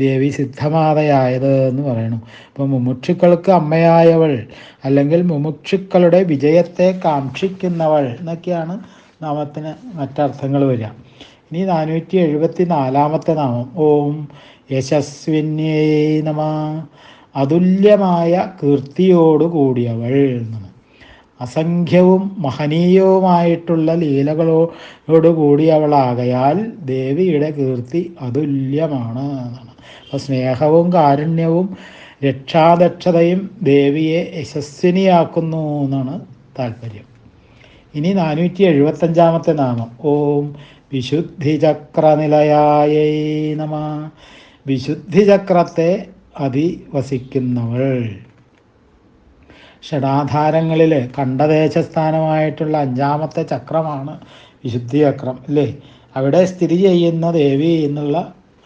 ദേവി സിദ്ധമാതയായത് എന്ന് പറയുന്നു. ഇപ്പോൾ മുമുക്ഷുക്കൾക്ക് അമ്മയായവൾ അല്ലെങ്കിൽ മുമുക്ഷുക്കളുടെ വിജയത്തെ കാക്ഷിക്കുന്നവൾ എന്നൊക്കെയാണ് നാമത്തിന് മറ്റർത്ഥങ്ങൾ വരിക. ഇനി 474 നാമം ഓം യശസ്വിന്യൈ നമഃ. അതുല്യമായ കീർത്തിയോടു കൂടിയവൾ എന്നാണ്. അസംഖ്യവും മഹനീയവുമായിട്ടുള്ള ലീലകളോട് കൂടിയവളാകയാൽ ദേവിയുടെ കീർത്തി അതുല്യമാണ് എന്നാണ്. അപ്പോൾ സ്നേഹവും കാരുണ്യവും രക്ഷാദക്ഷതയും ദേവിയെ യശസ്വിനിയാക്കുന്നു എന്നാണ് താല്പര്യം. ഇനി 475 നാമം ഓം വിശുദ്ധിചക്രനിലയായൈ നമഃ. വിശുദ്ധിചക്രത്തെ അധിവസിക്കുന്നവൾ. ഷഡാധാരങ്ങളിൽ കണ്ഠദേശസ്ഥാനമായിട്ടുള്ള 5ാമത്തെ ചക്രമാണ് വിശുദ്ധി ചക്രം അല്ലേ? അവിടെ സ്ഥിതി ചെയ്യുന്ന ദേവി എന്നുള്ള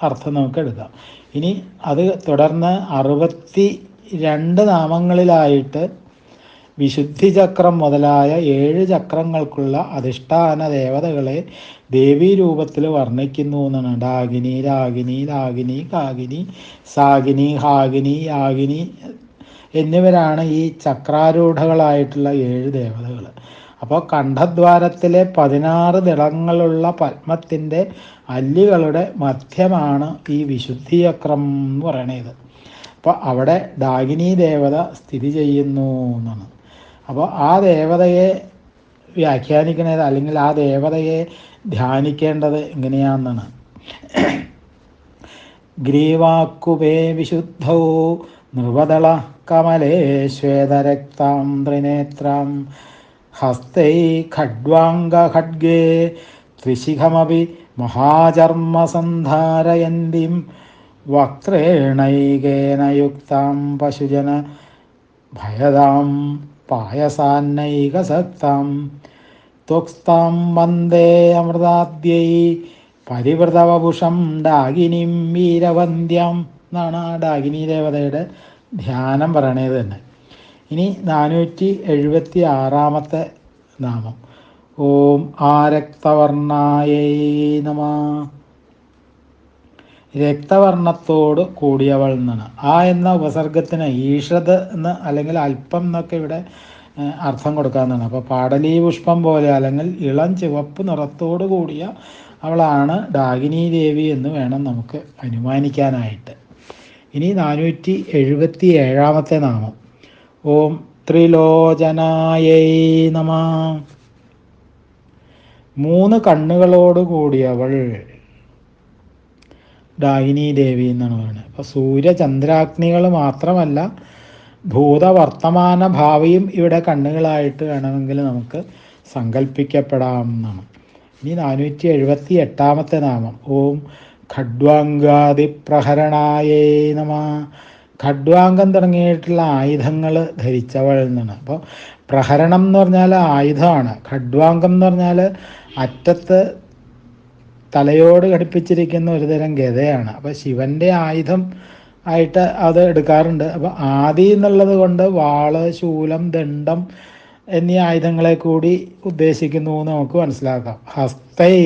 അർത്ഥം നമുക്ക് എടുക്കാം. ഇനി അത് തുടർന്ന് 62 നാമങ്ങളിലായിട്ട് വിശുദ്ധി ചക്രം മുതലായ 7 ചക്രങ്ങൾക്കുള്ള അധിഷ്ഠാന ദേവതകളെ ദേവീ രൂപത്തിൽ വർണ്ണിക്കുന്നു എന്നാണ്. ഡാകിനി, രാഗിനി, ലാഗിനി, കാകിനി, സാഗിനി, ഹാഗിനി, യാഗിനി എന്നിവരാണ് ഈ ചക്രാരൂഢകളായിട്ടുള്ള 7 ദേവതകൾ. അപ്പോൾ കണ്ഠദ്വാരത്തിലെ 16 ദളങ്ങളുള്ള പത്മത്തിൻ്റെ അല്ലികളുടെ മധ്യമാണ് ഈ വിശുദ്ധി ചക്രം എന്ന് പറയണത്. അപ്പോൾ അവിടെ ഡാകിനി ദേവത സ്ഥിതി ചെയ്യുന്നു എന്നാണ്. അപ്പോൾ ആ ദേവതയെ വ്യാഖ്യാനിക്കണത് അല്ലെങ്കിൽ ആ ദേവതയെ ധ്യാനിക്കേണ്ടത് എങ്ങനെയാണെന്നാണ്. ഗ്രീവാക്കുപേ വിശുദ്ധൗ നൃപദള കമലേ ശ്വേതരക്താം ത്രിനേത്രാം ഹസ്തൈ ഖഡ്വാംഗഖഡ്ഗേ ത്രിശിഖമപി മഹാചർമ്മസന്ധാരയന്തിം വക്ത്രേണൈകേന യുക്താം പശുജന ഭയതാം പായസാന്നൈകസക്താം ത്വക്സ്താം വന്ദേ അമൃതാദ്യൈ പരിവൃതവപുഷം ഡാകിനിം വീരവന്ധ്യം എന്നാണ് ആ ഡാകിനി ദേവതയുടെ ധ്യാനം പറയണത് തന്നെ. ഇനി 476 നാമം ഓം ആരക്തവർണായൈ നമഃ. രക്തവർണത്തോട് കൂടിയവൾ എന്നാണ്. ആ എന്ന ഉപസർഗത്തിന് ഈഷത് എന്ന് അല്ലെങ്കിൽ അല്പം എന്നൊക്കെ ഇവിടെ അർത്ഥം കൊടുക്കാവുന്നതാണ്. അപ്പോൾ പാടലീ പുഷ്പം പോലെ അല്ലെങ്കിൽ ഇളം ചുവപ്പ് നിറത്തോട് കൂടിയ അവളാണ് ഡാകിനി ദേവി എന്ന് വേണം നമുക്ക് അനുമാനിക്കാനായിട്ട്. ഇനി 477 നാമം ഓം ത്രിലോചനായൈ നമഃ. 3 കണ്ണുകളോട് കൂടിയവൾ ഡാകിനി ദേവി എന്നാണ് പറയുന്നത്. അപ്പോൾ സൂര്യചന്ദ്രാഗ്നികൾ മാത്രമല്ല ഭൂതവർത്തമാന ഭാവിയും ഇവിടെ കണ്ണുകളായിട്ട് വേണമെങ്കിൽ നമുക്ക് സങ്കല്പിക്കപ്പെടാം എന്നാണ്. ഇനി 478 നാമം ഓം ഖഡ്വാംഗാദിപ്രഹരണായേ നമഃ. ഖഡ്വാംഗം തുടങ്ങിയിട്ടുള്ള ആയുധങ്ങൾ ധരിച്ചവൾ എന്നാണ്. അപ്പോൾ പ്രഹരണം എന്ന് പറഞ്ഞാൽ ആയുധമാണ്. ഖഡ്വാംഗം എന്ന് പറഞ്ഞാൽ അറ്റത്ത് തലയോട് ഘടിപ്പിച്ചിരിക്കുന്ന ഒരുതരം ഗതയാണ്. അപ്പോൾ ശിവൻ്റെ ആയുധം ആയിട്ട് അത് എടുക്കാറുണ്ട്. അപ്പോൾ ആദി എന്നുള്ളത് കൊണ്ട് വാള്, ശൂലം, ദണ്ഡം എന്നീ ആയുധങ്ങളെ കൂടി ഉദ്ദേശിക്കുന്നു എന്ന് നമുക്ക് മനസ്സിലാക്കാം. ഹസ്തൈ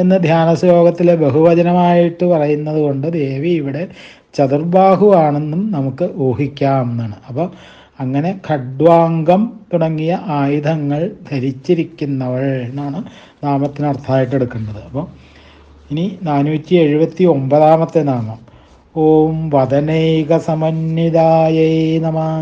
എന്ന് ധ്യാനശ്ലോകത്തിൽ ബഹുവചനമായിട്ട് പറയുന്നത് കൊണ്ട് ദേവി ഇവിടെ ചതുർബാഹു ആണെന്നും നമുക്ക് ഊഹിക്കാം എന്നാണ്. അപ്പോൾ അങ്ങനെ ഖഡ്വാംഗം തുടങ്ങിയ ആയുധങ്ങൾ ധരിച്ചിരിക്കുന്നവൾ എന്നാണ് നാമത്തിനർത്ഥമായിട്ട് എടുക്കേണ്ടത്. അപ്പോൾ ഇനി 479 നാമം. ഓം വദനൈക സമന്വിതായൈ നമഃ.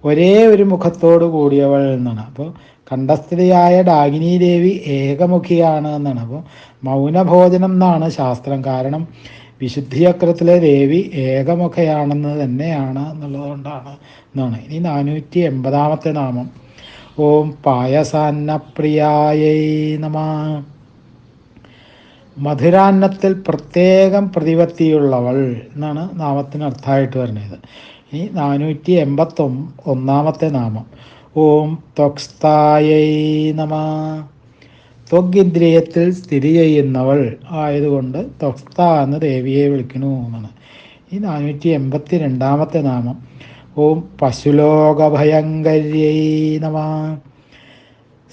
ഒരേ ഒരു മുഖത്തോട് കൂടിയവൾ എന്നാണ്. അപ്പോൾ കണ്ഠസ്ഥിതയായ ഡാകിനി ദേവി ഏകമുഖിയാണ് എന്നാണ്. അപ്പോൾ മൗനഭോജനം എന്നാണ് ശാസ്ത്രം. കാരണം വിശുദ്ധിചക്രത്തിലെ ദേവി ഏകമുഖയാണെന്ന് തന്നെയാണ് എന്നുള്ളതുകൊണ്ടാണ് എന്നാണ്. ഇനി 480 നാമം. ഓം പായസാന്നപ്രിയായൈ നമഃ. മധുരാന്നത്തിൽ പ്രത്യേകം പ്രതിപത്തിയുള്ളവൾ എന്നാണ് നാമത്തിന് അർത്ഥമായിട്ട് വരുന്നത്. ഇനി 481 നാമം. ഓം ത്വക്സ്ഥായൈ നമഃ. ത്വഗിന്ദ്രിയത്തിൽ സ്ഥിതി ചെയ്യുന്നവൾ ആയതുകൊണ്ട് ത്വക്സ്ഥ എന്ന് ദേവിയെ വിളിക്കുന്നു എന്നാണ്. ഈ 482 നാമം. ഓം പശുലോകഭയങ്കരിയൈ നമഃ.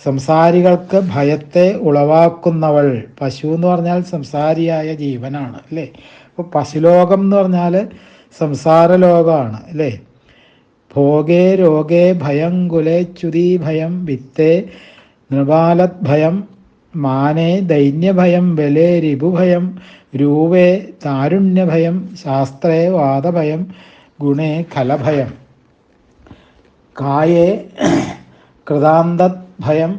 സംസാരികൾക്ക് ഭയത്തെ ഉളവാക്കുന്നവൾ. പശു എന്ന് പറഞ്ഞാൽ സംസാരിയായ ജീവനാണ് അല്ലേ. അപ്പോൾ പശുലോകം എന്ന് പറഞ്ഞാൽ സംസാര ലോകമാണ് അല്ലേ. ഭോഗേ രോഗേ ഭയം കുലേ ച്യുതി ഭയം വിത്തേ നൃപാലത് ഭയം മാനേ ദൈന്യഭയം ബലേ രിപുഭയം രൂപേ താരുണ്യഭയം ശാസ്ത്രേ വാദഭയം ഗുണേ ഖലഭയം കായേ കൃതാന്തത് ഭയം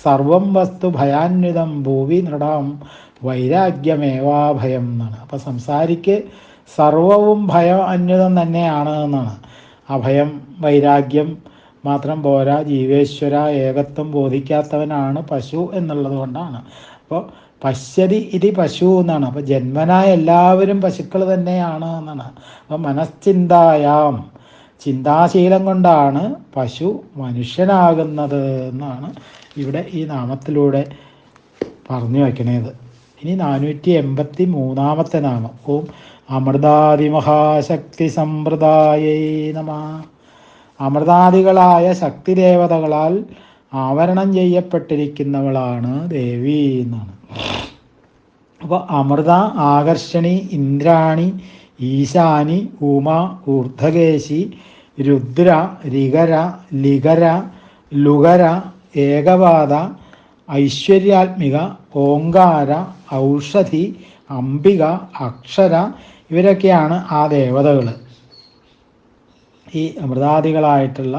സർവം വസ്തു ഭയാന്വിതം ഭൂവി നൃടാം വൈരാഗ്യമേവാഭയം എന്നാണ്. അപ്പം സംസാരിക്ക് സർവവും ഭയം അന്വിതം തന്നെയാണ് എന്നാണ്. അഭയം വൈരാഗ്യം മാത്രം പോരാ, ജീവേശ്വര ഏകത്വം ബോധിക്കാത്തവനാണ് പശു എന്നുള്ളത് കൊണ്ടാണ്. അപ്പോൾ പശ്യതി ഇതി പശു എന്നാണ്. അപ്പോൾ ജന്മനായ എല്ലാവരും പശുക്കൾ തന്നെയാണ് എന്നാണ്. അപ്പോൾ മനശ്ചിന്തായാം, ചിന്താശീലം കൊണ്ടാണ് പശു മനുഷ്യനാകുന്നത് എന്നാണ് ഇവിടെ ഈ നാമത്തിലൂടെ പറഞ്ഞു വയ്ക്കണത്. ഇനി 483 നാമം. ഓം അമൃതാദിമഹാശക്തി സമ്പ്രദായൈ നമഃ. അമൃതാദികളായ ശക്തിദേവതകളാൽ ആവരണം ചെയ്യപ്പെട്ടിരിക്കുന്നവളാണ് ദേവി എന്നാണ്. അപ്പോൾ അമൃത, ആകർഷണി, ഇന്ദ്രാണി, ഈശാനി, ഉമ, ഊർധകേശി, രുദ്ര, രികര, ലികര, ലുകര, ഏകപാദ, ഐശ്വര്യാത്മിക, ഓങ്കാര, ഔഷധി, അംബിക, അക്ഷര ഇവരൊക്കെയാണ് ആ ദേവതകൾ, ഈ അമൃതാദികളായിട്ടുള്ള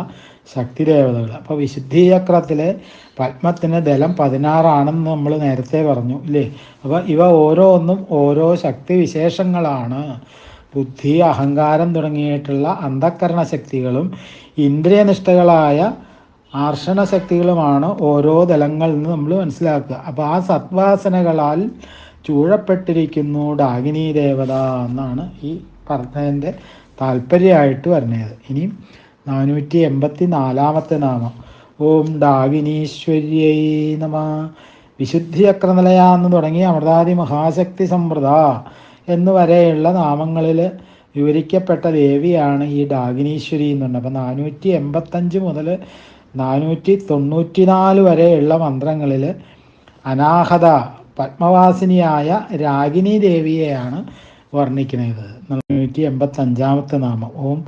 ശക്തിദേവതകൾ. അപ്പോൾ വിശുദ്ധിചക്രത്തിലെ പത്മത്തിന് ദലം 16 നമ്മൾ നേരത്തെ പറഞ്ഞു ഇല്ലേ. അപ്പോൾ ഇവ ഓരോന്നും ഓരോ ശക്തി വിശേഷങ്ങളാണ്. ബുദ്ധി, അഹങ്കാരം തുടങ്ങിയിട്ടുള്ള അന്ധക്കരണ ശക്തികളും ഇന്ദ്രിയനിഷ്ഠകളായ ആർഷണ ശക്തികളുമാണ് ഓരോ ദലങ്ങളിൽ നിന്ന് നമ്മൾ മനസ്സിലാക്കുക. അപ്പോൾ ആ സത്വാസനകളാൽ ചൂഴപ്പെട്ടിരിക്കുന്നു ഡാകിനി ദേവത എന്നാണ് ഈ പറഞ്ഞതിൻ്റെ താല്പര്യമായിട്ട് വരുന്നത്. ഇനി 484 നാമം. ഓം ഡാകിനീശ്വര്യൈ നമഃ. വിശുദ്ധിചക്രനിലയ എന്ന് തുടങ്ങി അമൃതാദി മഹാശക്തി സമ്പ്രദ എന്നുവരെയുള്ള നാമങ്ങളിൽ വിവരിക്കപ്പെട്ട ദേവിയാണ് ഈ ഡാകിനീശ്വരി എന്ന് പറഞ്ഞത്. അപ്പം 485 മുതൽ 494 വരെയുള്ള മന്ത്രങ്ങളിൽ അനാഹത പത്മവാസിനിയായ രാഗിനി ദേവിയെയാണ് വർണ്ണിക്കുന്നത്. 485 നാമം. ഓം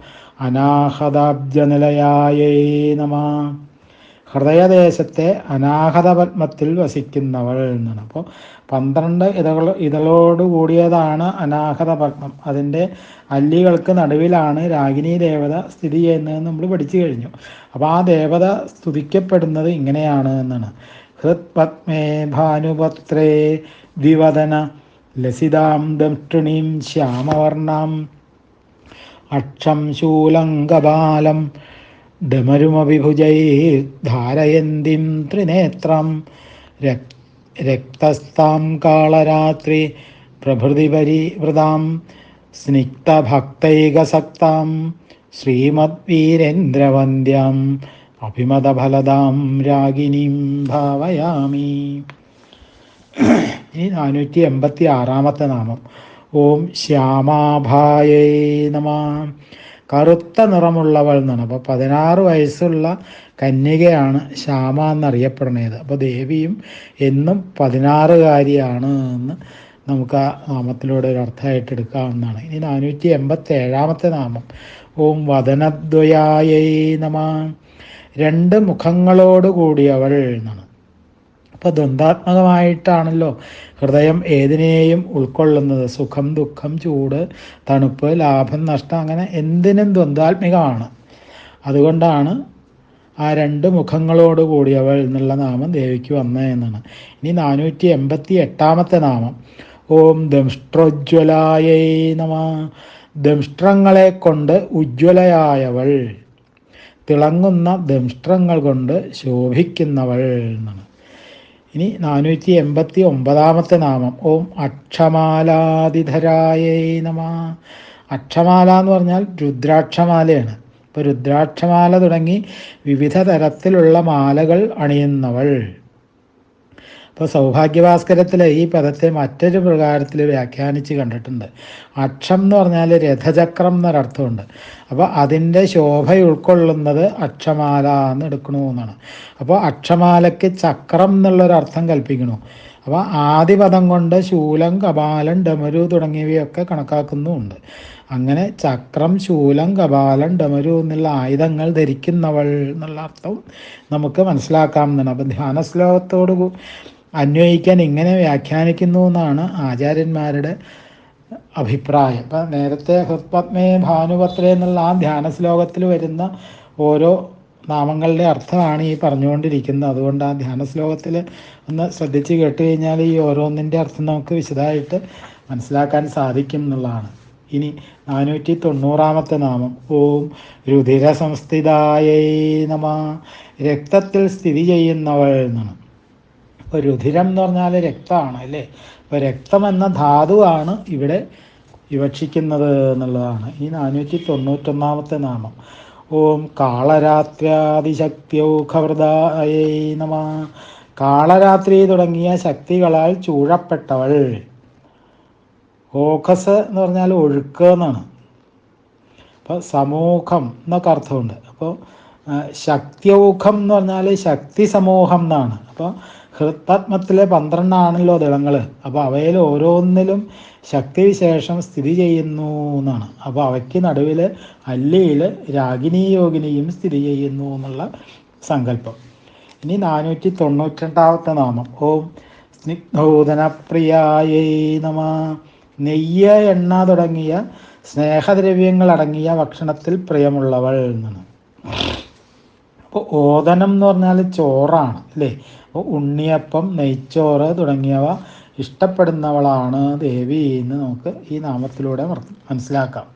അനാഹതാബ്ജനിലയായൈ നമഃ. ഹൃദയദേശത്തെ അനാഹത പത്മത്തിൽ വസിക്കുന്നവൾ എന്നാണ്. അപ്പോൾ 12 ഇതളോട് കൂടിയതാണ് അനാഹത പത്മം. അതിൻ്റെ അല്ലികൾക്ക് നടുവിലാണ് രാഗിനി ദേവത സ്ഥിതി ചെയ്യുന്നതെന്ന് നമ്മൾ പഠിച്ചു കഴിഞ്ഞു. അപ്പോൾ ആ ദേവത സ്തുതിക്കപ്പെടുന്നത് ഇങ്ങനെയാണ് എന്നാണ്. ഹൃത് പത്മേ ഭാനുപത്രേ ദ്വിവദന ലസിതാം ദംഷ്ട്രിണീം ശ്യാമവർണം അക്ഷം ശൂലങ്കബാലം ഡമരുമഭിഭുജൈ ധാരയന്തിം ത്രിനേത്രം രക്തസ്ഥാം കാളരാത്രി പ്രഭൃതി പരിവൃതാം സ്നിഗ്ധഭക്തൈകസക്താം ശ്രീമദ്വീരേന്ദ്രവന്ദ്യം അഭിമതഫലദാം രാഗിണീം ഭാവയാമി. ഇനി 486 നാമം. ഓം ശ്യാമാഭായൈ നമഃ. കറുത്ത നിറമുള്ളവൾ എന്നാണ്. അപ്പോൾ 16 വയസ്സുള്ള കന്യകയാണ് ശ്യാമ എന്നറിയപ്പെടുന്നത്. അപ്പോൾ ദേവിയും എന്നും 16കാരിയാണ് എന്ന് നമുക്ക് ആ നാമത്തിലൂടെ ഒരു അർത്ഥമായിട്ട് എടുക്കാവുന്നതാണ്. ഇനി 487 നാമം. ഓം വദനദ്വയായൈ നമഃ. 2 മുഖങ്ങളോട് കൂടിയവൾ എന്നാണ്. അപ്പോൾ ദ്വന്ദ്വാത്മകമായിട്ടാണല്ലോ ഹൃദയം ഏതിനെയും ഉൾക്കൊള്ളുന്നത്. സുഖം, ദുഃഖം, ചൂട്, തണുപ്പ്, ലാഭം, നഷ്ടം, അങ്ങനെ എന്തിനും ദ്വന്ദ്വാത്മികമാണ്. അതുകൊണ്ടാണ് ആ 2 മുഖങ്ങളോട് കൂടിയവൾ എന്നുള്ള നാമം ദേവിക്ക് വന്നതെന്നാണ്. ഇനി 488 നാമം. ഓം ദംഷ്ട്രോജ്വലായൈ നമഃ. ദംഷ്ട്രങ്ങളെ കൊണ്ട് ഉജ്ജ്വലയായവൾ, തിളങ്ങുന്ന ദംഷ്ട്രങ്ങൾ കൊണ്ട് ശോഭിക്കുന്നവൾ എന്നാണ്. ഇനി 489 നാമം. ഓം അക്ഷമാലാതിധരായൈ നമഃ. അക്ഷമാല എന്ന് പറഞ്ഞാൽ രുദ്രാക്ഷമാലയാണ്. ഇപ്പോൾ രുദ്രാക്ഷമാല തുടങ്ങി വിവിധ തരത്തിലുള്ള മാലകൾ അണിയുന്നവൾ. അപ്പോൾ സൗഭാഗ്യഭാസ്കരത്തിൽ ഈ പദത്തെ മറ്റൊരു പ്രകാരത്തിൽ വ്യാഖ്യാനിച്ച് കണ്ടിട്ടുണ്ട്. അക്ഷം എന്ന് പറഞ്ഞാൽ രഥചക്രം എന്നൊരർത്ഥമുണ്ട്. അപ്പോൾ അതിൻ്റെ ശോഭ ഉൾക്കൊള്ളുന്നത് അക്ഷമാല എന്ന് എടുക്കണമെന്നാണ്. അപ്പോൾ അക്ഷമാലയ്ക്ക് ചക്രം എന്നുള്ളൊരർത്ഥം കൽപ്പിക്കണു. അപ്പോൾ ആദിപദം കൊണ്ട് ശൂലം, കപാലം, ഡമരു തുടങ്ങിയവയൊക്കെ കണക്കാക്കുന്നുമുണ്ട്. അങ്ങനെ ചക്രം, ശൂലം, കപാലം, ഡമരു എന്നുള്ള ആയുധങ്ങൾ ധരിക്കുന്നവൾ എന്നുള്ള അർത്ഥം നമുക്ക് മനസ്സിലാക്കാവുന്നതാണ്. അപ്പം ധ്യാന ശ്ലോകത്തോട് അന്വയിക്കാൻ ഇങ്ങനെ വ്യാഖ്യാനിക്കുന്നു എന്നാണ് ആചാര്യന്മാരുടെ അഭിപ്രായം. അപ്പം നേരത്തെ ഹൃത്പത്മേ ഭാനുപത്രേ എന്നുള്ള ആ ധ്യാന ശ്ലോകത്തിൽ വരുന്ന ഓരോ നാമങ്ങളുടെ അർത്ഥമാണ് ഈ പറഞ്ഞുകൊണ്ടിരിക്കുന്നത്. അതുകൊണ്ട് ആ ധ്യാന ശ്ലോകത്തിൽ ഒന്ന് ശ്രദ്ധിച്ച് കേട്ട് കഴിഞ്ഞാൽ ഈ ഓരോന്നിൻ്റെ അർത്ഥം നമുക്ക് വിശദമായിട്ട് മനസ്സിലാക്കാൻ സാധിക്കും എന്നുള്ളതാണ്. ഇനി 490 നാമം. ഓം രുധിര സംസ്ഥിതായൈ നമഃ. രക്തത്തിൽ സ്ഥിതി ചെയ്യുന്നവൾ എന്നാണ്. ഇപ്പോൾ രുധിരം എന്ന് പറഞ്ഞാൽ രക്തമാണ് അല്ലേ. അപ്പോൾ രക്തം എന്ന ധാതുവാണ് ഇവിടെ വിവക്ഷിക്കുന്നത് എന്നുള്ളതാണ്. ഈ 491 നാമം. ഓം കാളരാത്ര്യാദിശക്തിയൗഘവൃതായൈ നമഃ. കാളരാത്രി തുടങ്ങിയ ശക്തികളാൽ ചൂഴപ്പെട്ടവൾ. ഓഖസ് എന്ന് പറഞ്ഞാൽ ഒഴുക്ക് എന്നാണ്. അപ്പോൾ സമൂഹം എന്നൊക്കെ അർത്ഥമുണ്ട്. അപ്പോൾ ശക്തിയൗഖം എന്ന് പറഞ്ഞാൽ ശക്തി സമൂഹം എന്നാണ്. അപ്പോൾ ഹൃത്പത്മത്തിലെ 12 ആണല്ലോ ദളങ്ങൾ. അപ്പോൾ അവയിൽ ഓരോന്നിലും ശക്തിവിശേഷം സ്ഥിതി ചെയ്യുന്നു എന്നാണ്. അപ്പോൾ അവയ്ക്ക് നടുവിൽ അല്ലിയിൽ രാഗിണീ യോഗിനിയും സ്ഥിതി ചെയ്യുന്നു എന്നുള്ള സങ്കല്പം. ഇനി 492 നാമം. ഓം സ്നിഗ്ധോദനപ്രിയായൈ നമഃ. നെയ്യ്, എണ്ണ തുടങ്ങിയ സ്നേഹദ്രവ്യങ്ങൾ അടങ്ങിയ ഭക്ഷണത്തിൽ പ്രിയമുള്ളവൾ എന്നാണ്. അപ്പോൾ ഓദനം എന്ന് പറഞ്ഞാൽ ചോറാണ് അല്ലേ. അപ്പോൾ ഉണ്ണിയപ്പം, നെയ്ച്ചോറ് തുടങ്ങിയവ ഇഷ്ടപ്പെടുന്നവളാണ് ദേവി എന്ന് നമുക്ക് ഈ നാമത്തിലൂടെ മനസ്സിലാക്കാം.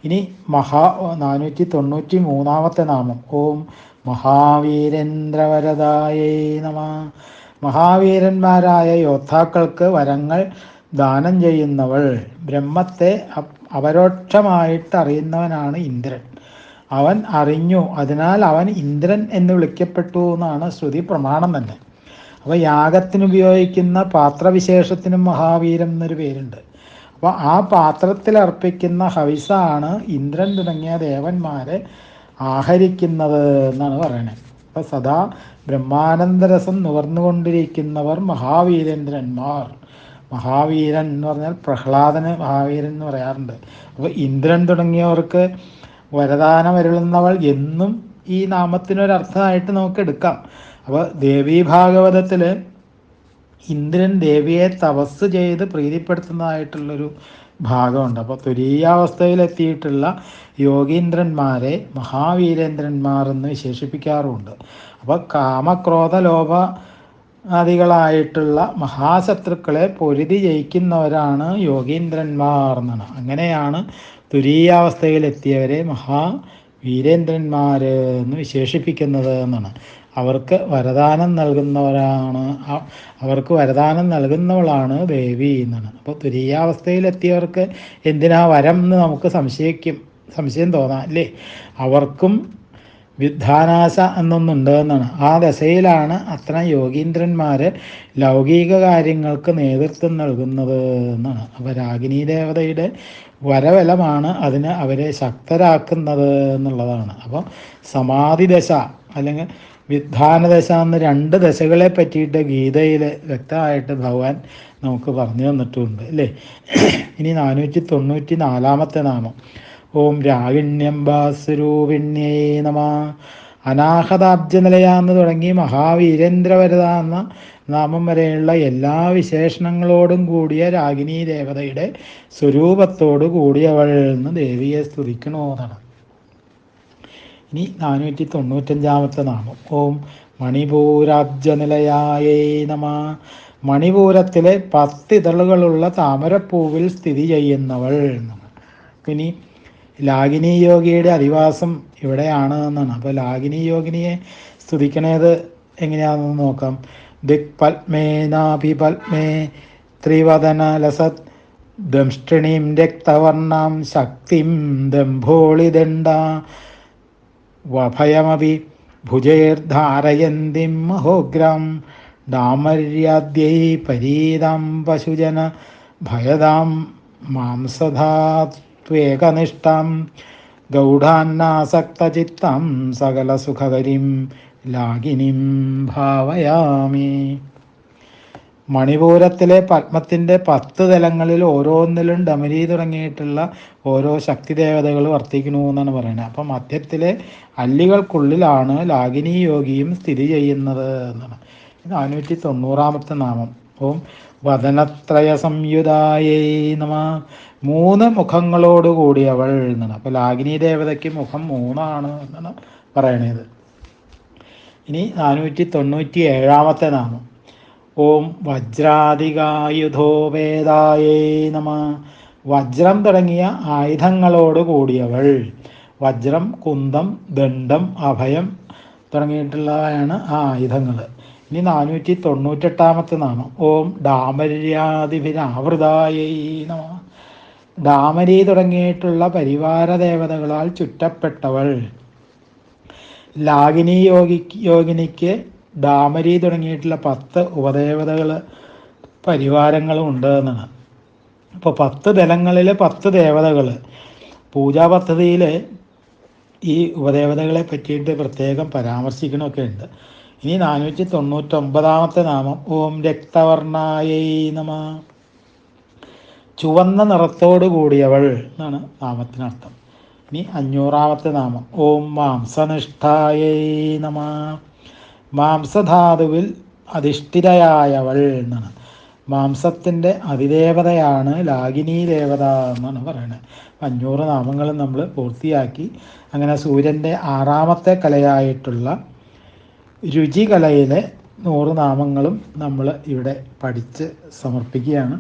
ഇനി 493 നാമം. ഓം മഹാവീരേന്ദ്രവരദായൈ നമഃ. മഹാവീരന്മാരായ യോദ്ധാക്കൾക്ക് വരങ്ങൾ ദാനം ചെയ്യുന്നവൾ. ബ്രഹ്മത്തെ അപരോക്ഷമായിട്ട് അറിയുന്നവനാണ് ഇന്ദ്രൻ. അവൻ അറിഞ്ഞു, അതിനാൽ അവൻ ഇന്ദ്രൻ എന്ന് വിളിക്കപ്പെട്ടു എന്നാണ് ശ്രുതി പ്രമാണം തന്നെ. അപ്പോൾ യാഗത്തിന് ഉപയോഗിക്കുന്ന പാത്രവിശേഷത്തിനും മഹാവീരം എന്നൊരു പേരുണ്ട്. അപ്പോൾ ആ പാത്രത്തിൽ അർപ്പിക്കുന്ന ഹവിസാണ് ഇന്ദ്രൻ തുടങ്ങിയ ദേവന്മാരെ ആഹരിക്കുന്നത് എന്നാണ് പറയുന്നത്. അപ്പോൾ സദാ ബ്രഹ്മാനന്ദരസം നുകർന്നുകൊണ്ടിരിക്കുന്നവർ മഹാവീരേന്ദ്രന്മാർ. മഹാവീരൻ എന്ന് പറഞ്ഞാൽ പ്രഹ്ലാദന് മഹാവീരൻ എന്ന് പറയാറുണ്ട്. അപ്പോൾ ഇന്ദ്രൻ തുടങ്ങിയവർക്ക് വരദാനം അരുളുന്നവൾ എന്നും ഈ നാമത്തിനൊരർത്ഥമായിട്ട് നമുക്ക് എടുക്കാം. അപ്പോൾ ദേവീ ഭാഗവതത്തിൽ ഇന്ദ്രൻ ദേവിയെ തപസ് ചെയ്ത് പ്രീതിപ്പെടുത്തുന്നതായിട്ടുള്ളൊരു ഭാഗമുണ്ട്. അപ്പോൾ തുരീയാവസ്ഥയിലെത്തിയിട്ടുള്ള യോഗീന്ദ്രന്മാരെ മഹാവീരേന്ദ്രന്മാർ എന്ന് വിശേഷിപ്പിക്കാറുമുണ്ട്. അപ്പോൾ കാമക്രോധ ലോഭ ആദികളായിട്ടുള്ള മഹാശത്രുക്കളെ പൊരുതി ജയിക്കുന്നവരാണ് യോഗീന്ദ്രന്മാർ എന്നാണ്. അങ്ങനെയാണ് തുരീയാവസ്ഥയിലെത്തിയവരെ മഹാവീരേന്ദ്രന്മാർ എന്ന് വിശേഷിപ്പിക്കുന്നത് എന്നാണ്. അവർക്ക് വരദാനം നൽകുന്നവരാണ്, അവർക്ക് വരദാനം നൽകുന്നവളാണ് ദേവി എന്നാണ്. അപ്പോൾ തുരീയാവസ്ഥയിലെത്തിയവർക്ക് എന്തിനാ വരം എന്ന് നമുക്ക് സംശയം തോന്നാം അല്ലേ? അവർക്കും വിദ്ധാനാശ എന്നൊന്നുണ്ട് എന്നാണ്. ആ ദശയിലാണ് അത്തരം യോഗീന്ദ്രന്മാർ ലൗകിക കാര്യങ്ങൾക്ക് നേതൃത്വം നൽകുന്നത് എന്നാണ്. അപ്പോൾ രാഗിണീ ദേവതയുടെ വരബലമാണ് അതിന് അവരെ ശക്തരാക്കുന്നത് എന്നുള്ളതാണ്. അപ്പോൾ സമാധി ദശ അല്ലെങ്കിൽ വിദ്ധാനദശ എന്ന 2 ദശകളെ പറ്റിയിട്ട് ഗീതയിൽ വ്യക്തമായിട്ട് ഭഗവാൻ നമുക്ക് പറഞ്ഞു തന്നിട്ടുമുണ്ട് അല്ലേ? ഇനി 494 നാമം. ഓം രാഗിണ്യംബാസ്വരൂപിണ്യേ നമ. അനാഹതാബ്ജനിലയ എന്ന് തുടങ്ങി മഹാവീരേന്ദ്രവരത എന്ന നാമം വരെയുള്ള എല്ലാ വിശേഷണങ്ങളോടും കൂടിയ രാഗിണീ ദേവതയുടെ സ്വരൂപത്തോടു കൂടിയവൾ എന്ന് ദേവിയെ സ്തുതിക്കണമെന്നാണ്. ഇനി 495 നാമം. ഓം മണിപൂരാബ്ജനിലയായേ നമ. മണിപൂരത്തിലെ 10 ഇതളുകളുള്ള താമരപ്പൂവിൽ സ്ഥിതി ചെയ്യുന്നവൾ എന്നാണ്. ഇനി ലാഗിനി യോഗിയുടെ അധിവാസം ഇവിടെയാണ് എന്നാണ്. അപ്പോൾ ലാഗിനി യോഗിനിയെ സ്തുതിക്കണത് എങ്ങനെയാണെന്ന് നോക്കാം. ദിക് പത്മേ നാഭി പത്മേ ത്രിവദന ലസത് ദംഷ്ട്രിണീം രക്തവർണം ശക്തിം ദംഭോളിദണ്ഡ വഭയമപി ഭുജൈർധാരയന്തിം മഹോഗ്രം ഡാമര്യാദ്യൈ പരീതാം പശുജന ഭയതാം മാംസധാത്വേകനിഷ്ഠം ഗൗഢാന്നാസക്തചിത്തം സകലസുഖകരിം ലാഗിനിം ഭാവയാമി. മണിപൂരത്തിലെ പത്മത്തിൻ്റെ 10 തലങ്ങളിൽ ഓരോന്നിലും ഡമരി തുടങ്ങിയിട്ടുള്ള ഓരോ ശക്തി ദേവതകൾ വർത്തിക്കുന്നു എന്നാണ് പറയുന്നത്. അപ്പം മധ്യത്തിലെ അല്ലികൾക്കുള്ളിലാണ് ലാഗിനി യോഗിയും സ്ഥിതി ചെയ്യുന്നത് എന്നാണ്. 490 നാമം. ഓം വദനത്രയ സംയുതായേ നമ. 3 മുഖങ്ങളോട് കൂടിയവൾ എന്നാണ്. അപ്പോൾ ലാഗിനി ദേവതയ്ക്ക് മുഖം 3 എന്നാണ് പറയണത്. ഇനി 497 നാമം. ഓം വജ്രാധികായുധോപേതായേ നമ. വജ്രം തുടങ്ങിയ ആയുധങ്ങളോട് കൂടിയവൾ. വജ്രം, കുന്തം, ദണ്ഡം, അഭയം തുടങ്ങിയിട്ടുള്ളവയാണ് ആ ആയുധങ്ങൾ. ഇനി 498 നാമം. ഓം ഡാമര്യാദിഭിരാവൃതായേ നമ. ഡാമരി തുടങ്ങിയിട്ടുള്ള പരിവാര ദേവതകളാൽ ചുറ്റപ്പെട്ടവൾ. ലാഗിനി യോഗിനിക്ക് ഡാമരി തുടങ്ങിയിട്ടുള്ള 10 ഉപദേവതകൾ പരിവാരങ്ങളും ഉണ്ട് എന്നാണ്. അപ്പോൾ 10 ദലങ്ങളിൽ 10 ദേവതകൾ. പൂജാ പദ്ധതിയിൽ ഈ ഉപദേവതകളെ പറ്റിയിട്ട് പ്രത്യേകം പരാമർശിക്കണമൊക്കെ ഉണ്ട്. ഇനി 499 നാമം. ഓം രക്തവർണായൈ നമ. ചുവന്ന നിറത്തോടു കൂടിയവൾ എന്നാണ് നാമത്തിനർത്ഥം. ഇനി 500 നാമം. ഓം മാംസനിഷ്ഠായൈ നമ. മാംസധാതുവിൽ അധിഷ്ഠിതയായവൾ എന്നാണ്. മാംസത്തിൻ്റെ അതിദേവതയാണ് ലാഗിനി ദേവത എന്നാണ് പറയുന്നത്. 500 നാമങ്ങളും നമ്മൾ പൂർത്തിയാക്കി. അങ്ങനെ സൂര്യൻ്റെ 6ാമത്തെ കലയായിട്ടുള്ള രുചികലയിലെ 100 നാമങ്ങളും നമ്മൾ ഇവിടെ പഠിച്ച് സമർപ്പിക്കുകയാണ്.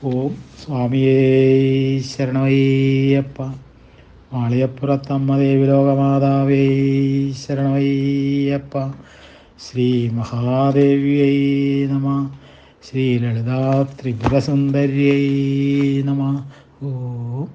ഓം സ്വാമിയേ ശരണമയ്യപ്പ. മാളിയപ്പുറത്തമ്മ ദേവി ലോകമാതാവേ ശരണമയ്യപ്പ. ശ്രീ മഹാദേവ്യൈ നമ. ശ്രീ ലളിതാ ത്രിപുരസുന്ദര്യൈ നമ. ഓം